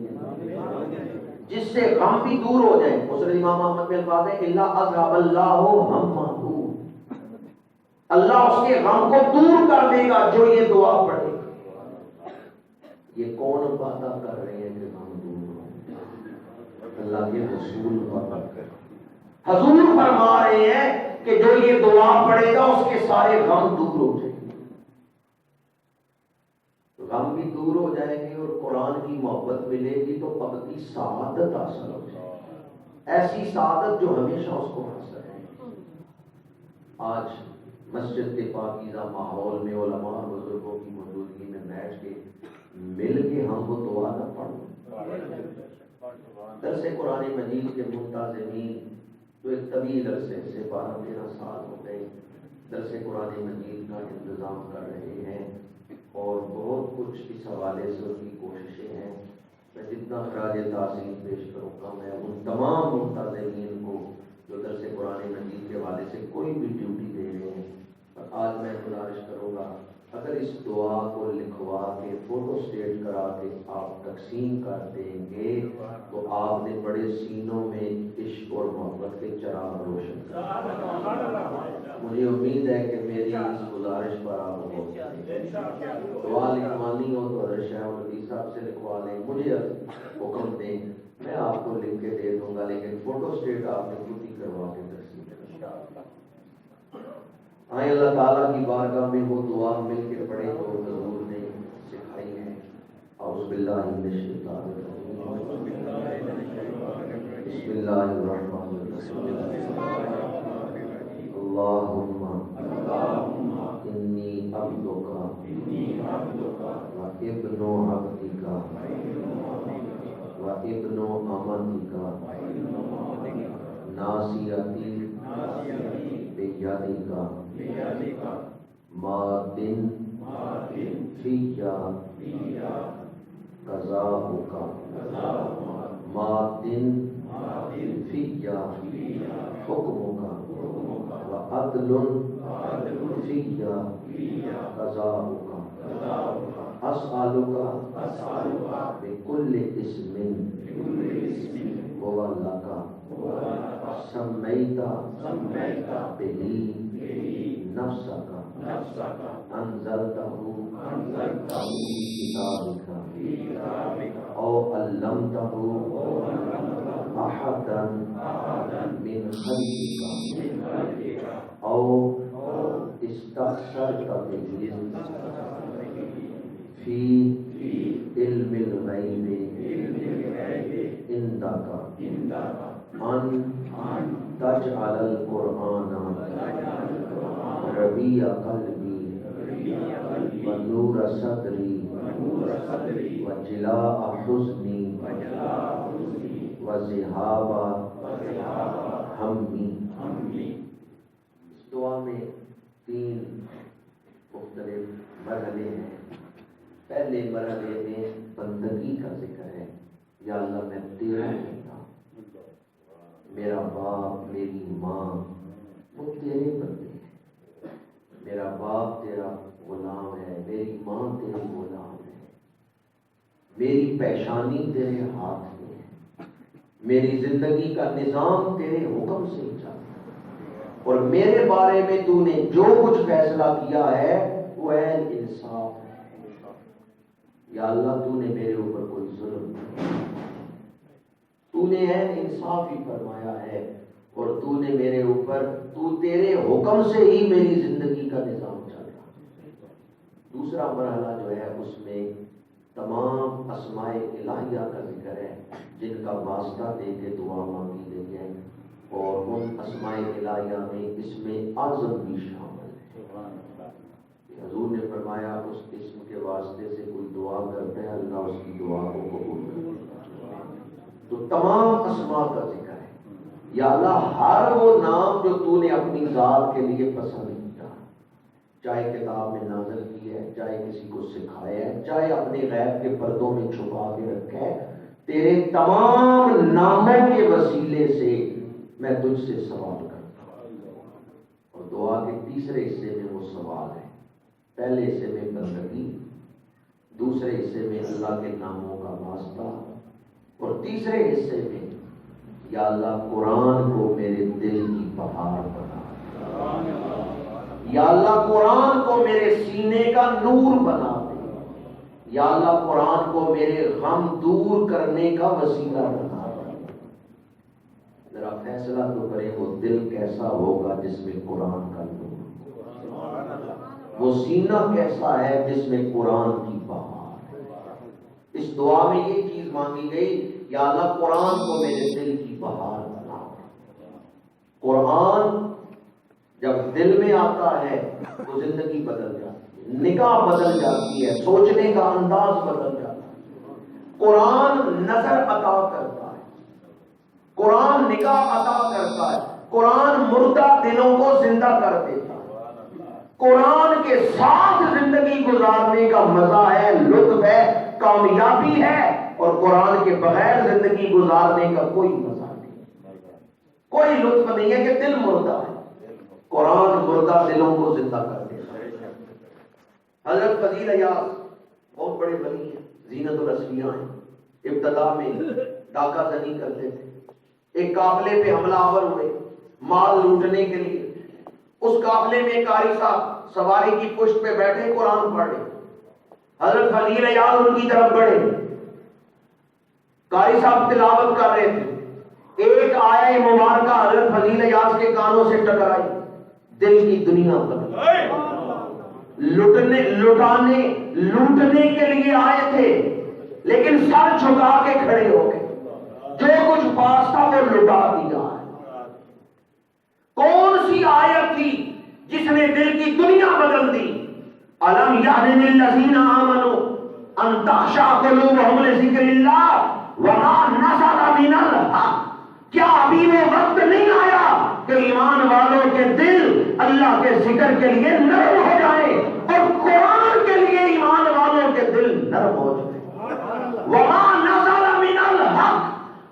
جس سے غم بھی دور ہو جائے؟ مسند امام احمد میں الفاظ ہے الا اذهب اللہ غمہ، اللہ اس کے غم کو دور کر دے گا جو یہ دعا پڑھے۔ یہ کون وعدہ کر رہے ہیں کہ غم دور ہو؟ اللہ کے رسول وعدہ کر رہے ہیں، حضور فرما رہے ہیں کہ جو یہ دعا پڑھے گا اس کے سارے غم دور ہو جائیں گے، غم بھی دور ہو جائیں گے اور قرآن کی محبت ملے گی تو ابدی سعادت حاصل ہو جائے گی، ایسی سعادت جو ہمیشہ اس کو حاصل ہے۔ آج مسجد کے پاکیزہ ماحول میں علماء اور بزرگوں کی موجودگی میں بیٹھ کے مل کے ہم وہ دعا نہ پڑھیں؟ درس قرآن مجید کے منتظمین جو ایک طویل عرصے سے 12-13 سال ہو گئے درس قرآن مجید کا انتظام کر رہے ہیں اور بہت کچھ اس حوالے سے ان کی کوششیں ہیں. میں جتنا خراج تعظیم پیش کروں گا میں ان تمام منتظمین کو جو درس قرآن مجید کے حوالے سے کوئی بھی ڈیوٹی دے رہے ہیں. اور آج میں گزارش کروں گا اگر اس دعا کو لکھوا کے فوٹو اسٹیٹ کرا کے آپ تقسیم کر دیں گے تو آپ نے بڑے سینوں میں عشق اور محبت کے چراغ روشن کر. مجھے امید ہے کہ میری اس گزارش پر آپ کو دعا لکھوانی ہو تو حضرت شاہ الحدیث صاحب سے لکھوا لیں, مجھے حکم دیں, میں آپ کو لکھ کے دے دوں گا, لیکن فوٹو اسٹیٹ آپ نے خود ہی کروا کے تقسیم کریں. آئیں اللہ تعالیٰ کی بارگاہ میں وہ دعا مل کے پڑھے تو حضور نے سکھائی ہے. اعوذ باللہ من الشیطان الرجیم, بسم اللہ الرحمن الرحیم, اللہم انی عبدک و ابن عبدک و ابن امتک ناصیتی بیدک مادن فیا قضاؤک مادن فیا حکمک وعدل فیا قضاؤک اسألک بکل اسم هو لک سمیت بہ نفسک انزلتہ فی کتابک او علمتہ احدا من خلقک او استأثرت به فی علم الغیب عندک ان تجعل القرآن ربیع قلبی ونور صدری وجلاء حزنی وذہاب ہمی. اس دعا میں 3 مختلف مرحلے ہیں. پہلے مرحلے میں بندگی کا ذکر ہے. یا اللہ میں تیرا بندہ, میرا باپ میری ماں وہ تیرے بندے ہیں. میرا باپ تیرا غلام ہے, میری ماں تیری غلام ہے, میری پیشانی تیرے ہاتھ میں ہے, میری زندگی کا نظام تیرے حکم سے چلتا ہے, اور میرے بارے میں تو نے جو کچھ فیصلہ کیا ہے وہ ہے انصاف ہے. یا اللہ تو نے میرے اوپر کوئی ظلم نہیں, تو نے ہے انصاف ہی فرمایا ہے, اور تو نے میرے اوپر تو تیرے حکم سے ہی میری زندگی کا نظام چل رہا ہے. دوسرا مرحلہ جو ہے اس میں تمام اسماء الہیہ کا ذکر ہے جن کا واسطہ دے کے دعا مانگی گئی ہے, اور ان اسماء الہیہ میں اسم اعظم بھی شامل ہے. حضور نے فرمایا اس اسم کے واسطے سے کوئی دعا کرتا ہے اللہ اس کی دعا کو قبول کرتا ہے. تو تمام اسماء کا ذکر ہے. یا اللہ ہر وہ نام جو تو نے اپنی ذات کے لیے پسند کیا, چاہے کتاب میں نازل کی ہے, چاہے کسی کو سکھایا ہے, چاہے اپنے غیب کے پردوں میں چھپا کے رکھا ہے, تیرے تمام ناموں کے وسیلے سے میں تجھ سے سوال کرتا ہوں. اور دعا کے تیسرے حصے میں وہ سوال ہے. پہلے حصے میں بندگی, دوسرے حصے میں اللہ کے ناموں کا واسطہ, اور تیسرے حصے میں یا اللہ قرآن کو میرے دل کی بہار بنا, یا اللہ قرآن کو میرے سینے کا نور بنا دے, یا اللہ قرآن کو میرے غم دور کرنے کا وسیلہ بنا دے. ذرا فیصلہ تو کرے وہ دل کیسا ہوگا جس میں قرآن کا نور, وہ سینہ کیسا ہے جس میں قرآن کی بہار ہے. اس دعا میں یہ چیز مانگی گئی, یا اللہ قرآن کو میرے دل کی بہار بنا. قرآن جب دل میں آتا ہے تو زندگی بدل جاتی ہے، نگاہ بدل جاتی ہے، سوچنے کا انداز بدل جاتا ہے۔ قرآن نظر عطا کرتا ہے، قرآن نگاہ عطا کرتا ہے، قرآن مردہ دلوں کو زندہ کر دیتا ہے۔ قرآن کے ساتھ زندگی گزارنے کا مزہ ہے، لطف ہے، کامیابی ہے، اور قرآن کے بغیر زندگی گزارنے کا کوئی مزہ نہیں، کوئی لطف نہیں ہے کہ دل مردہ ہے۔ قرآن مردہ دلوں کو زندہ کر دیتا ہے۔ حضرت فضیل ایاز بہت بڑے ولی ہیں، زینت الاسفیاء ہیں، ابتدا میں ڈاکہ زنی کرتے تھے، ایک قافلے پہ حملہ آور ہوئے مال لوٹنے کے لیے۔ اس قافلے میں قاری صاحب سواری کی پشت پہ بیٹھے قرآن پڑھ رہے، حضرت فضیل ایاز ان کی طرف بڑھے، قاری صاحب تلاوت کر رہے تھے، ایک آیہ مبارکہ حضرت فضیل ایاز کے کانوں سے ٹکرائی، دل کی دنیا بدل۔ لوٹنے کے لیے آئے تھے لیکن سر جھکا کے کھڑے ہو گئے، جو کچھ پاس تھا وہ لٹا دیا ہے۔ کون سی آیت تھی جس نے دل کی دنیا بدل دی؟ الم یعن للذین آمنوا ان تخشع قلوبهم لذکر اللہ وما نزل من الحق۔ کیا ابھی وہ وقت نہیں آیا کہ ایمان والوں کے دل اللہ کے ذکر کے لیے نرم ہو جائے، اور قرآن کے لیے ایمان والوں کے دل نرم ہو جائے؟ وما نزل من الحق،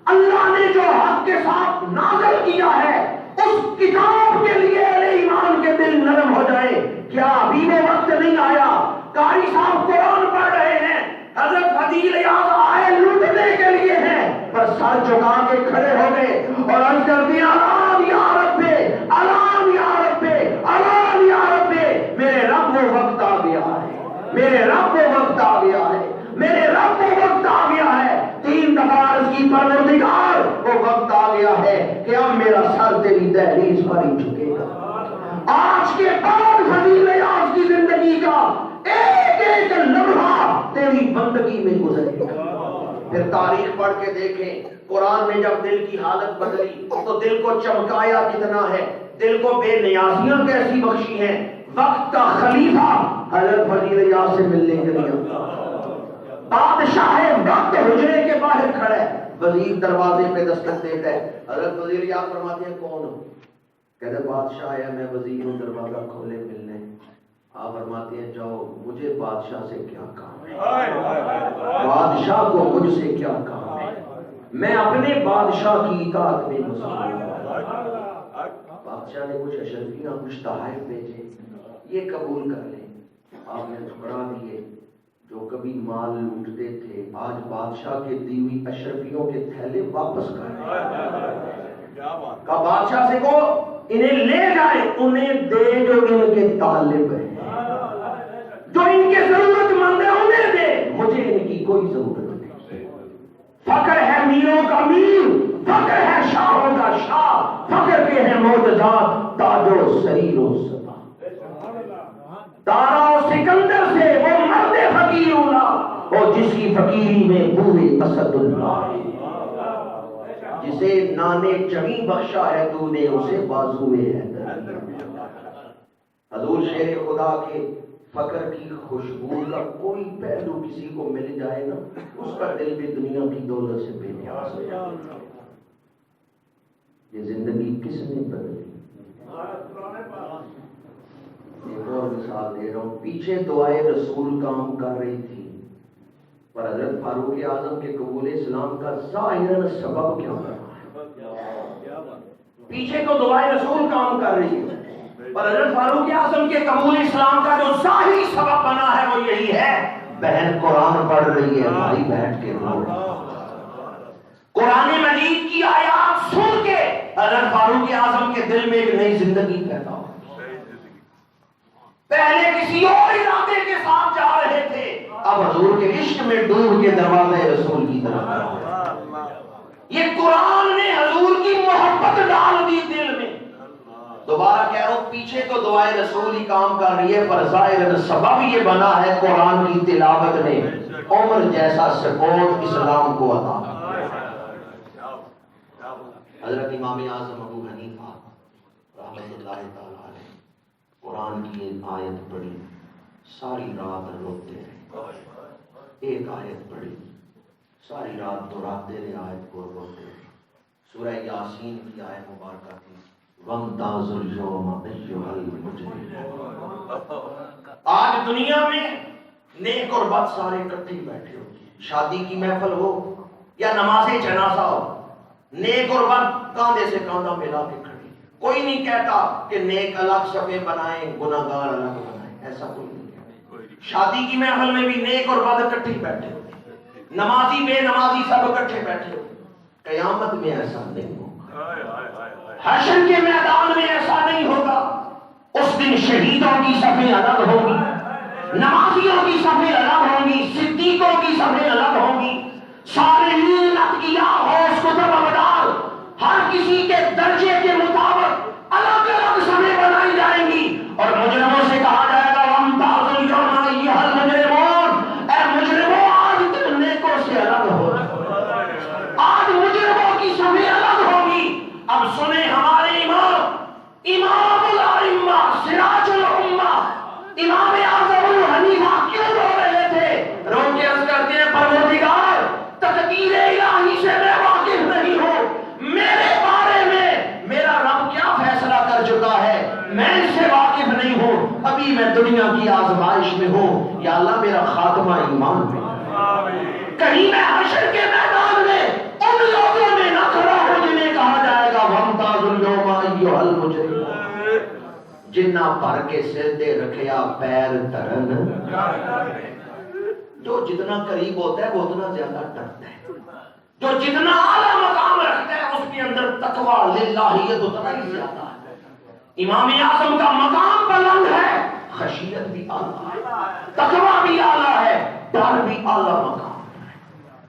اللہ نے جو حق کے ساتھ نازل کیا ہے اس کتاب کے لیے اہل ایمان کے دل نرم ہو جائے۔ کیا ابھی وہ وقت نہیں آیا؟ قاری صاحب قرآن پڑھ رہے ہیں، حضرت فضیل ایاز آئے لوٹنے کے لیے ہیں، پر سر جھکا کے کھڑے ہو گئے اور عرض کر دیا الام یا رب، الام یا رب، الام یا رب، میرے رب وہ وقت آ گیا ہے، میرے رب وہ وقت آ گیا ہے، میرے رب وہ وقت آ گیا ہے۔ 3 دفعہ عرض کی پروردگار وہ وقت آ گیا ہے کہ اب میرا سر تیری دہلیز پر ہی جھکے گا۔ آج کے بعد فضیل ایاز کی زندگی کا ایک ایک لمحہ تیری بندگی میں گزرے گا۔ پھر تاریخ پڑھ کے دیکھیں، قرآن نے جب دل کی حالت بدلی تو دل کو چمکایا کتنا ہے، دل کو بے نیازیاں کیسی بخشی ہیں۔ وقت کا خلیفہ حضرت فضیل ایاز سے ملنے کے لیے بادشاہ وقت حجرے کے باہر کھڑا ہے، وزیر دروازے پہ دستک دیتا ہے، حضرت فضیل ایاز فرماتے ہیں کون ہو؟ کہتے بادشاہ ہے، میں وزیر ہوں، دروازہ کھولے ملنے۔ آپ فرماتے ہیں جاؤ، مجھے بادشاہ سے کیا کام ہے، بادشاہ کو مجھ سے کیا کام ہے، میں اپنے بادشاہ کی اطاعت میں مصروف ہوں۔ بادشاہ نے کچھ اشرفیاں، کچھ تحائف بھیجے، یہ قبول کر لیں۔ آپ نے ٹھکرا دیے، جو کبھی مال لوٹتے تھے آج بادشاہ کے دی ہوئی اشرفیوں کے تھیلے واپس کر دیں۔ کہا بادشاہ سے کو انہیں لے جائے، انہیں دے جو ان کے طالب ہیں، جو ان کے ضرورت مند ہیں انہیں دے، مجھے ان کی کوئی ضرورت نہیں۔ فخر ہے میروں کا میر، فخر ہے شاہوں کا شاہ، فخر کے ہیں معجزات تاج و سریر و سبا۔ دارا و سکندر سے وہ مرد فقیر اولا، اور جس کی فقیری میں بوئے اسد اللہ، جسے نانے جمی بخشا ہے تو نے اسے بازوئے ہے۔ حضور شیر خدا کے فقر کی خوشبو کا کوئی پہلو کسی کو مل جائے نا، اس کا دل بھی دنیا کی دولت سے بے نیاز ہو جائے۔ یہ زندگی کس نے بدلی؟ ایک اور مثال دے رہا ہوں، پیچھے دعائے رسول کام کر رہی تھی، پر حضرت فاروق اعظم کے قبول اسلام کا ظاہراً سبب کیا ہے؟ پیچھے تو دعائے رسول کام کر رہی ہے، پر حضرت فاروق اعظم کے قبول اسلام کا جو ظاہری سبب بنا ہے وہ یہی ہے، بہن قرآن پڑھ رہی ہے، بھائی بیٹھ کے رو رہا ہے۔ قرآن مجید کی آیات سن کے حضرت فاروق اعظم کے دل میں ایک نئی زندگی پیدا ہو۔ پہلے کسی اور ارادے کے ساتھ جا رہے تھے، اب حضور کے عشق میں ڈوب کے دروازے رسول کی طرف۔ یہ قرآن نے حضور کی محبت ڈال دی دل میں۔ دوبارہ کہہ رہا ہوں، پیچھے تو دعائے رسول ہی کام کر رہی ہے، پر ظاہر سبب یہ بنا ہے قرآن کی تلاوت نے عمر جیسا سپورٹ اسلام کو عطا۔ حضرت امام اعظم ابو حنیفہ رحمۃ اللہ تعالیٰ علیہ قرآن کی ایک آیت پڑھی، ساری رات روتے رہے. ایک آیت پڑھی، ساری رات دہراتے رہے آیت کو، روتے رہے. سورہ یاسین کی آیت مبارکہ تھی، وَامْتَازُوا الْيَوْمَ أَيُّهَا الْمُجْرِمُونَ. آج دنیا میں نیک اور بد سارے اکٹھے بیٹھے ہوتے ہیں. شادی کی محفل ہو یا نماز جنازہ ہو، نیک اور بد کاندھے سے کاندھا ملا کے کھڑے. کوئی نہیں کہتا کہ نیک الگ صفیں بنائیں گناہگار الگ بنائیں، ایسا کوئی نہیں کہتا. شادی کی محفل میں بھی نیک اور بد اکٹھے بیٹھے ہوتے ہیں، نمازی بے نمازی سب اکٹھے بیٹھے ہوتے ہیں. قیامت میں ایسا نہیں ہوگا، حشر کے میدان میں ایسا نہیں ہوگا. اس دن شہیدوں کی صفیں الگ ہوگی، نمازیوں کی صفیں الگ ہوں گی، صدیقوں کی صفیں الگ ہوں گی، صالحین اتقیاء غوث کتب ابدال ہر کسی کے درجے کے مطابق الگ الگ صفیں بنائی جائیں گی. اور مجرموں سے کہا جائے گا وَامْتَازُوا الْيَوْمَ أَيُّهَا الْمُجْرِمُونَ، اے مجرموں آج تم نیکوں سے الگ ہو، آج مجرموں کی صفیں الگ ہوگی. اب سنیں ہمارے امام الائمہ سراج الامہ امام اعظم ابو حنیفہ کیوں رو رہے تھے؟ رو کے عرض کرتے ہیں پروردگار تقدیر الہی سے میں واقف نہیں ہوں، میرے بارے میں میرا رب کیا فیصلہ کر چکا ہے میں اس سے واقف نہیں ہوں، ابھی میں دنیا کی آزمائش میں ہوں. یا اللہ میرا خاتمہ ایمان میں، کہیں میں حشر کے میدان میں ان لوگوں میں نہ کھڑا ہو جنہیں کہا جائے گا وَامْتَازُوا الْيَوْمَ أَيُّهَا الْمُجْرِمُونَ. جنہ پر کے سر دے رکھیا پیر ترن. جو جتنا قریب ہوتا ہے وہ اتنا زیادہ ڈرتا ہے، جو جتنا اعلیٰ مقام رکھتا ہے اس کے اندر تقویٰ للہیت اتنا ہی زیادہ ہے. امام اعظم کا مقام بلند ہے، خشیت بھی اعلیٰ ہے، تقویٰ بھی اعلیٰ ہے، ڈر بھی اعلیٰ مقام.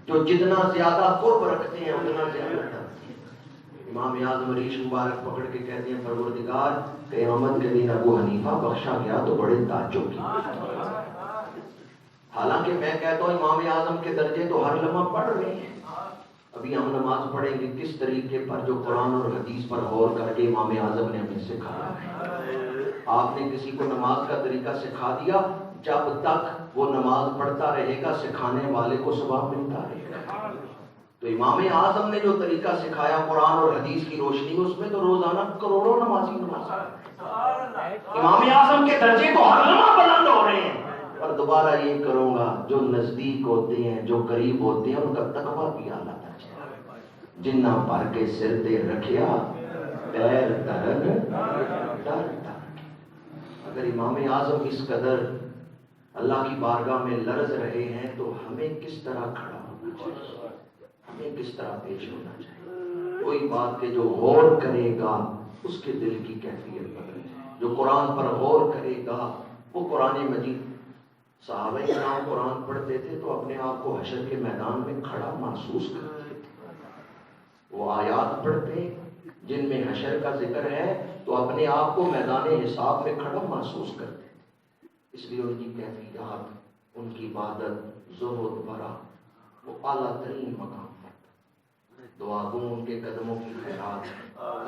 جو جتنا زیادہ قرب رکھتے ہیں اتنا زیادہ ڈرتے ہیں. امام اعظم ریش مبارک پکڑ کے کہتے ہیں پروردگار قیامت کے دن ابو حنیفہ بخشا گیا تو بڑے تعجب کی. حالانکہ میں کہتا ہوں امام اعظم کے درجے تو ہر لمحہ پڑھ رہے ہیں. ابھی ہم نماز پڑھیں گے کس طریقے پر جو قرآن اور حدیث پر غور کر کے امام اعظم نے ہمیں سکھایا ہے. آپ نے کسی کو نماز کا طریقہ سکھا دیا، جب تک وہ نماز پڑھتا رہے گا سکھانے والے کو ثواب ملتا رہے گا. تو امام اعظم نے جو طریقہ سکھایا قرآن اور حدیث کی روشنی میں، اس میں تو روزانہ کروڑوں نمازی نماز. امام اعظم کے درجے تو ہر لمحہ بلند ہو رہے ہیں. اور دوبارہ یہ کروں گا جو نزدیک ہوتے ہیں جو قریب ہوتے ہیں ان کا تقویٰ بھی اعلیٰ ہے. جنہ پر کے سر دے رکھیا پیر ترن ڈر. اگر امام اعظم اس قدر اللہ کی بارگاہ میں لرز رہے ہیں تو ہمیں کس طرح کھڑا ہونا چاہیے، ہمیں کس طرح پیش ہونا چاہیے. کوئی بات کہ جو غور کرے گا اس کے دل کی کیفیت بدل جائے. جو قرآن پر غور کرے گا وہ قرآن مجید. صحابہ کرام قرآن پڑھتے تھے تو اپنے آپ کو حشر کے میدان میں کھڑا محسوس کرتے تھے. وہ آیات پڑھتے جن میں حشر کا ذکر ہے تو اپنے آپ کو میدان حساب میں کھڑا محسوس کرتے. اس لیے ان کی کیفیات، ان کی عبادت، زہد، ورع وہ اعلیٰ ترین مقام پر. دعا گو ان کے قدموں کی خیرات.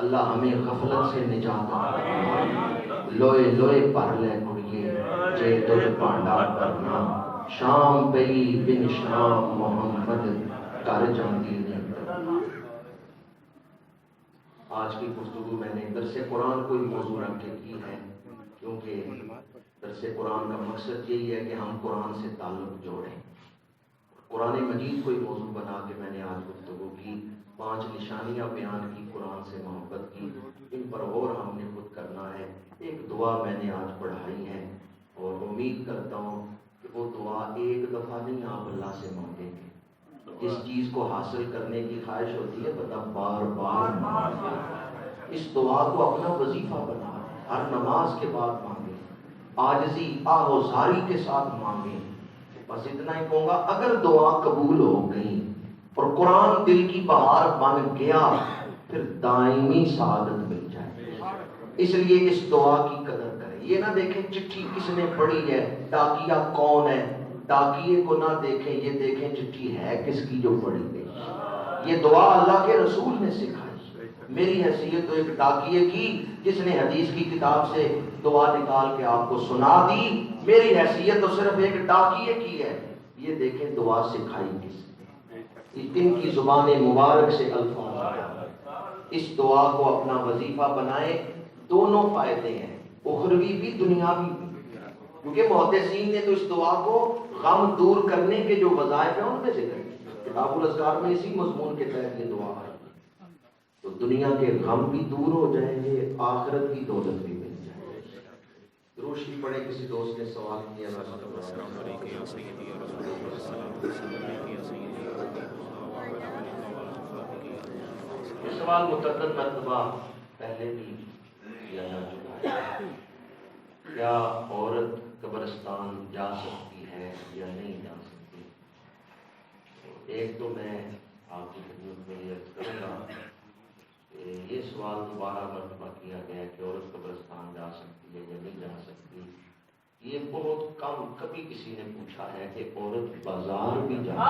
اللہ ہمیں غفلت سے نجات عطا. لوئے لوئے پر لے کڑیے جے تجھ پانڈا کرنا، شام پئی بن شام محمد کر جاندی نے. آج کی گفتگو میں نے درس قرآن کو موضوع رکھ کے کی ہے، کیونکہ درس قرآن کا مقصد یہی ہے کہ ہم قرآن سے تعلق جوڑیں. قرآن مجید کو موضوع بنا کے میں نے آج گفتگو کی. 5 نشانیاں بیان کی قرآن سے محبت کی، ان پر غور ہم نے خود کرنا ہے. ایک دعا میں نے آج پڑھائی ہے اور امید کرتا ہوں کہ وہ دعا ایک دفعہ نہیں آپ اللہ سے مانگیں گے. جس چیز کو حاصل کرنے کی خواہش ہوتی ہے بتا بار بار مانگیں. اس دعا کو اپنا وظیفہ بنا، ہر نماز کے بعد مانگیں، عاجزی آہوزاری کے ساتھ مانگیں. بس اتنا ہی کہوں گا، اگر دعا قبول ہو گئی اور قرآن دل کی بہار بن گیا پھر دائمی سعادت مل جائے. اس لیے اس دعا کی قدر کریں. یہ نہ دیکھیں چٹھی کس نے پڑھی ہے، ڈاکیا کون ہے، ڈاکیے کو نہ دیکھیں، یہ دیکھیں چٹھی ہے کس کی جو پڑھی گئی. یہ دعا اللہ کے رسول نے سکھائی. میری حیثیت تو ایک ڈاکیے کی جس نے حدیث کی کتاب سے دعا نکال کے آپ کو سنا دی، میری حیثیت تو صرف ایک ڈاکیے کی ہے۔ یہ دیکھیں دعا سکھائی کس نے، ان کی زبان مبارک سے الفاظ، اس دعا کو اپنا وظیفہ بنائیں۔ دونوں فائدے ہیں، اخروی بھی دنیاوی بھی، کیونکہ محدثین نے تو اس دعا کو غم دور کرنے کے جو وظائف ہیں ان میں ذکر کیا۔ کتاب الاذکار میں اسی مضمون کے تحت یہ دعا ہے، تو دنیا کے غم بھی دور ہو جائیں گے، آخرت کی دولت بھی مل جائے گی۔ روشنی پڑے، کسی دوست نے سوال کیا یہ سوال متعدد مرتبہ پہلے بھی کیا جا چکا ہے، کیا عورت قبرستان جا سکتی ہے یا نہیں جا سکتی؟ ایک تو میں آپ کی خدمت میں یہ عرض کروں گا کہ یہ سوال دوبارہ مرتبہ کیا گیا ہے کہ عورت قبرستان جا سکتی ہے یا نہیں جا سکتی۔ یہ بہت کم کبھی کسی نے پوچھا ہے کہ عورت بازار بھی جا سکتی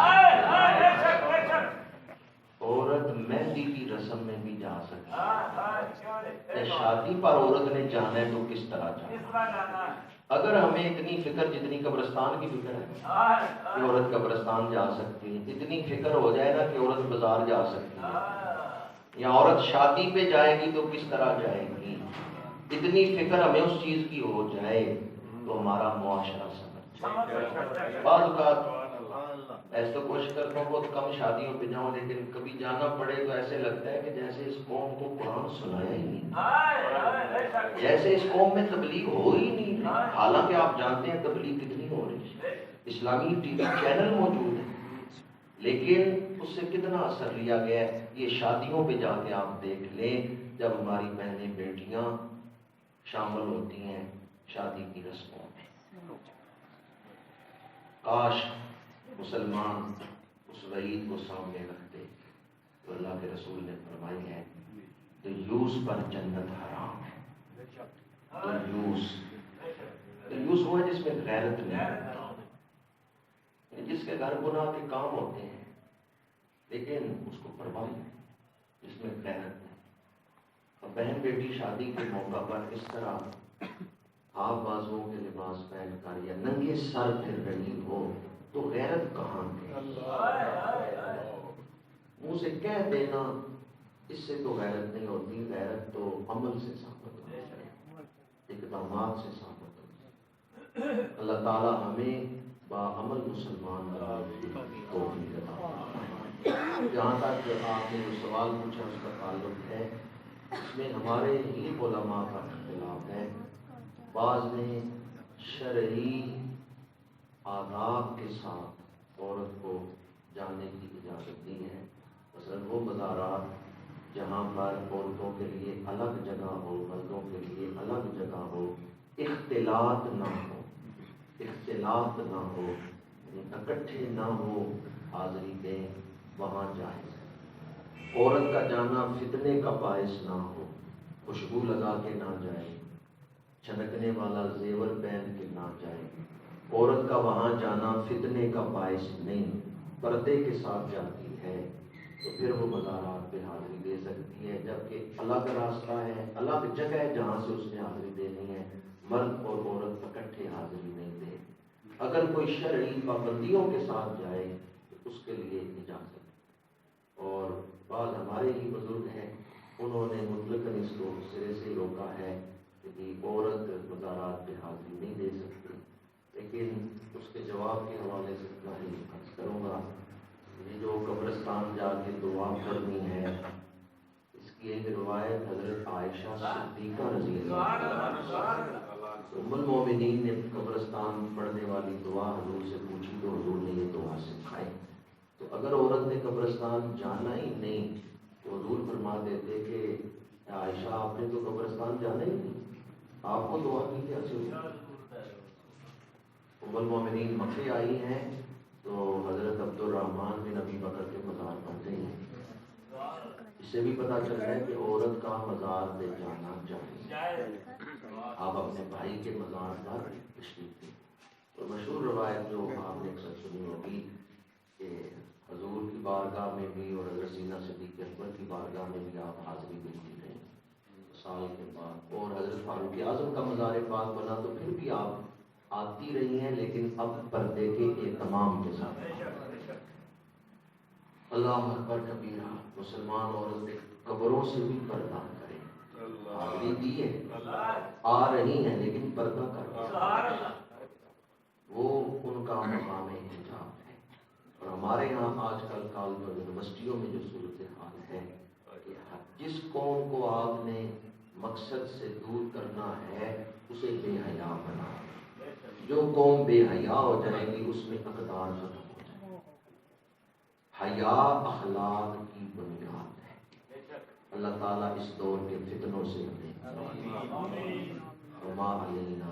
ہے، عورت مہندی کی رسم میں بھی جا سکتی ہے، شادی پر عورت نے جانا ہے تو کس طرح جانا؟ اگر ہمیں اتنی فکر جتنی قبرستان کی فکر ہے کہ عورت قبرستان جا سکتی ہے، اتنی فکر ہو جائے نا کہ عورت بازار جا سکتی ہے یا عورت شادی پہ جائے گی تو کس طرح جائے گی، اتنی فکر ہمیں اس چیز کی ہو جائے تو ہمارا معاشرہ سمجھ جائے۔ بعض اوقات ایسے تو کوشش کرتا ہوں بہت کم شادیوں پہ جاؤں، لیکن کبھی جانا پڑے تو ایسے لگتا ہے کہ جیسے اس قوم کو قرآن سنایا ہی نہیں، جیسے اس قوم میں تبلیغ ہو ہی نہیں، حالانکہ آپ جانتے ہیں تبلیغ کتنی ہو رہی ہے، اسلامی ٹی وی چینل موجود ہے، لیکن اس سے کتنا اثر لیا گیا ہے۔ یہ شادیوں پہ جا کے آپ دیکھ لیں، جب ہماری بہنیں بیٹیاں شامل ہوتی ہیں شادی کی رسموں میں، کاش مسلمان اس وعید کو سامنے رکھتے تو اللہ کے رسول نے فرمائی ہے دیوس پر جنت حرام ہے۔ دیوس وہ ہے جس میں غیرت نہیں، جس کے گھر گناہ کے کام ہوتے ہیں لیکن اس کو پرواہ نہیں، جس میں غیرت نہیں۔ اور بہن بیٹی شادی کے موقع پر اس طرح ہاف بازوؤں کے لباس پہن کر یا ننگے سر پھر رہی ہو تو غیرت کہاں گئی؟ منہ سے کہہ دینا اس سے تو غیرت نہیں ہوتی، غیرت تو عمل سے ثابت ہوتی ہے، اقدامات سے ثابت ہوتی ہے۔ اللہ تعالی ہمیں باعمل مسلمان توفیق عطا فرمائے۔ جہاں تک آپ نے جو سوال پوچھا اس کا تعلق ہے، اس میں ہمارے ہی علماء کا اختلاف ہے۔ بعض نے شرعی آداب کے ساتھ عورت کو جانے کی اجازت دی ہے، مثلاً وہ مزارات جہاں پر عورتوں کے لیے الگ جگہ ہو، مردوں کے لیے الگ جگہ ہو، اختلاط نہ ہو، اختلاط نہ ہو، یعنی اکٹھے نہ ہو حاضری دیں، وہاں جائز ہے۔ عورت کا جانا فتنے کا باعث نہ ہو، خوشبو لگا کے نہ جائے، چھنکنے والا زیور پہن کے نہ جائے، عورت کا وہاں جانا فتنے کا باعث نہیں، پردے کے ساتھ جاتی ہے تو پھر وہ مزارات پہ حاضری دے سکتی ہے، جبکہ الگ راستہ ہے، الگ جگہ ہے جہاں سے اس نے حاضری دینی ہے، مرد اور عورت اکٹھے حاضری نہیں دے۔ اگر کوئی شرعی پابندیوں کے ساتھ جائے تو اس کے لیے اجازت، اور بعض ہمارے ہی بزرگ ہیں انہوں نے مطلقاً اس کو سرے سے روکا ہے کہ عورت مزارات پہ حاضری نہیں دے سکتی، لیکن اس کے جواب کے حوالے سے اتنا ہی عرض کروں گا۔ یہ جو قبرستان جا کے دعا کرنی ہے، اس کی ایک روایت حضرت عائشہ صدیقہ رضی اللہ عنہا، ام المومنین نے قبرستان پڑھنے والی دعا حضور سے پوچھی تو حضور نے یہ دعا سکھائی۔ تو اگر عورت نے قبرستان جانا ہی نہیں تو حضور فرما دیتے کہ عائشہ آپ نے تو قبرستان جانا ہی نہیں، آپ کو دعا کی کیسے ہوئی؟ ام المومنین مکے آئی ہیں تو حضرت عبد الرحمن بن ابی بکر کے مزار پر گئی ہیں، اس سے بھی پتہ چلتا ہے کہ عورت کا مزار پہ جانا چاہیے۔ آپ اپنے بھائی کے مزار پر تشریف لیں۔ تو مشہور روایت جو آپ نے اکثر سنی ہوگی کہ حضور کی بارگاہ میں بھی اور حضرت سینہ صدیق اکبر کی بارگاہ میں بھی آپ حاضری دیتی رہیں سال کے بعد، اور حضرت فاروق اعظم کا مزار پاک بنا تو پھر بھی آپ آتی رہی ہیں، لیکن اب پردے کے اہتمام کے ساتھ۔ اللہ اکبر کبیرہ، مسلمان عورتیں قبروں سے بھی پردہ کریں، حاضری دی ہے، آ رہی ہیں لیکن پردہ کر، وہ ان کا مقام حجاب ہے۔ اور ہمارے یہاں آج کل کالج اور یونیورسٹیوں میں جو صورتحال ہے کہ جس قوم کو آپ نے مقصد سے دور کرنا ہے اسے بے حیا بنا، جو قوم بے حیا ہو جائے گی اس میں اقدار ختم ہو جائے گی۔ حیا اخلاق کی بنیاد ہے۔ اللہ تعالیٰ اس دور کے فتنوں سے ہمیں وما علینا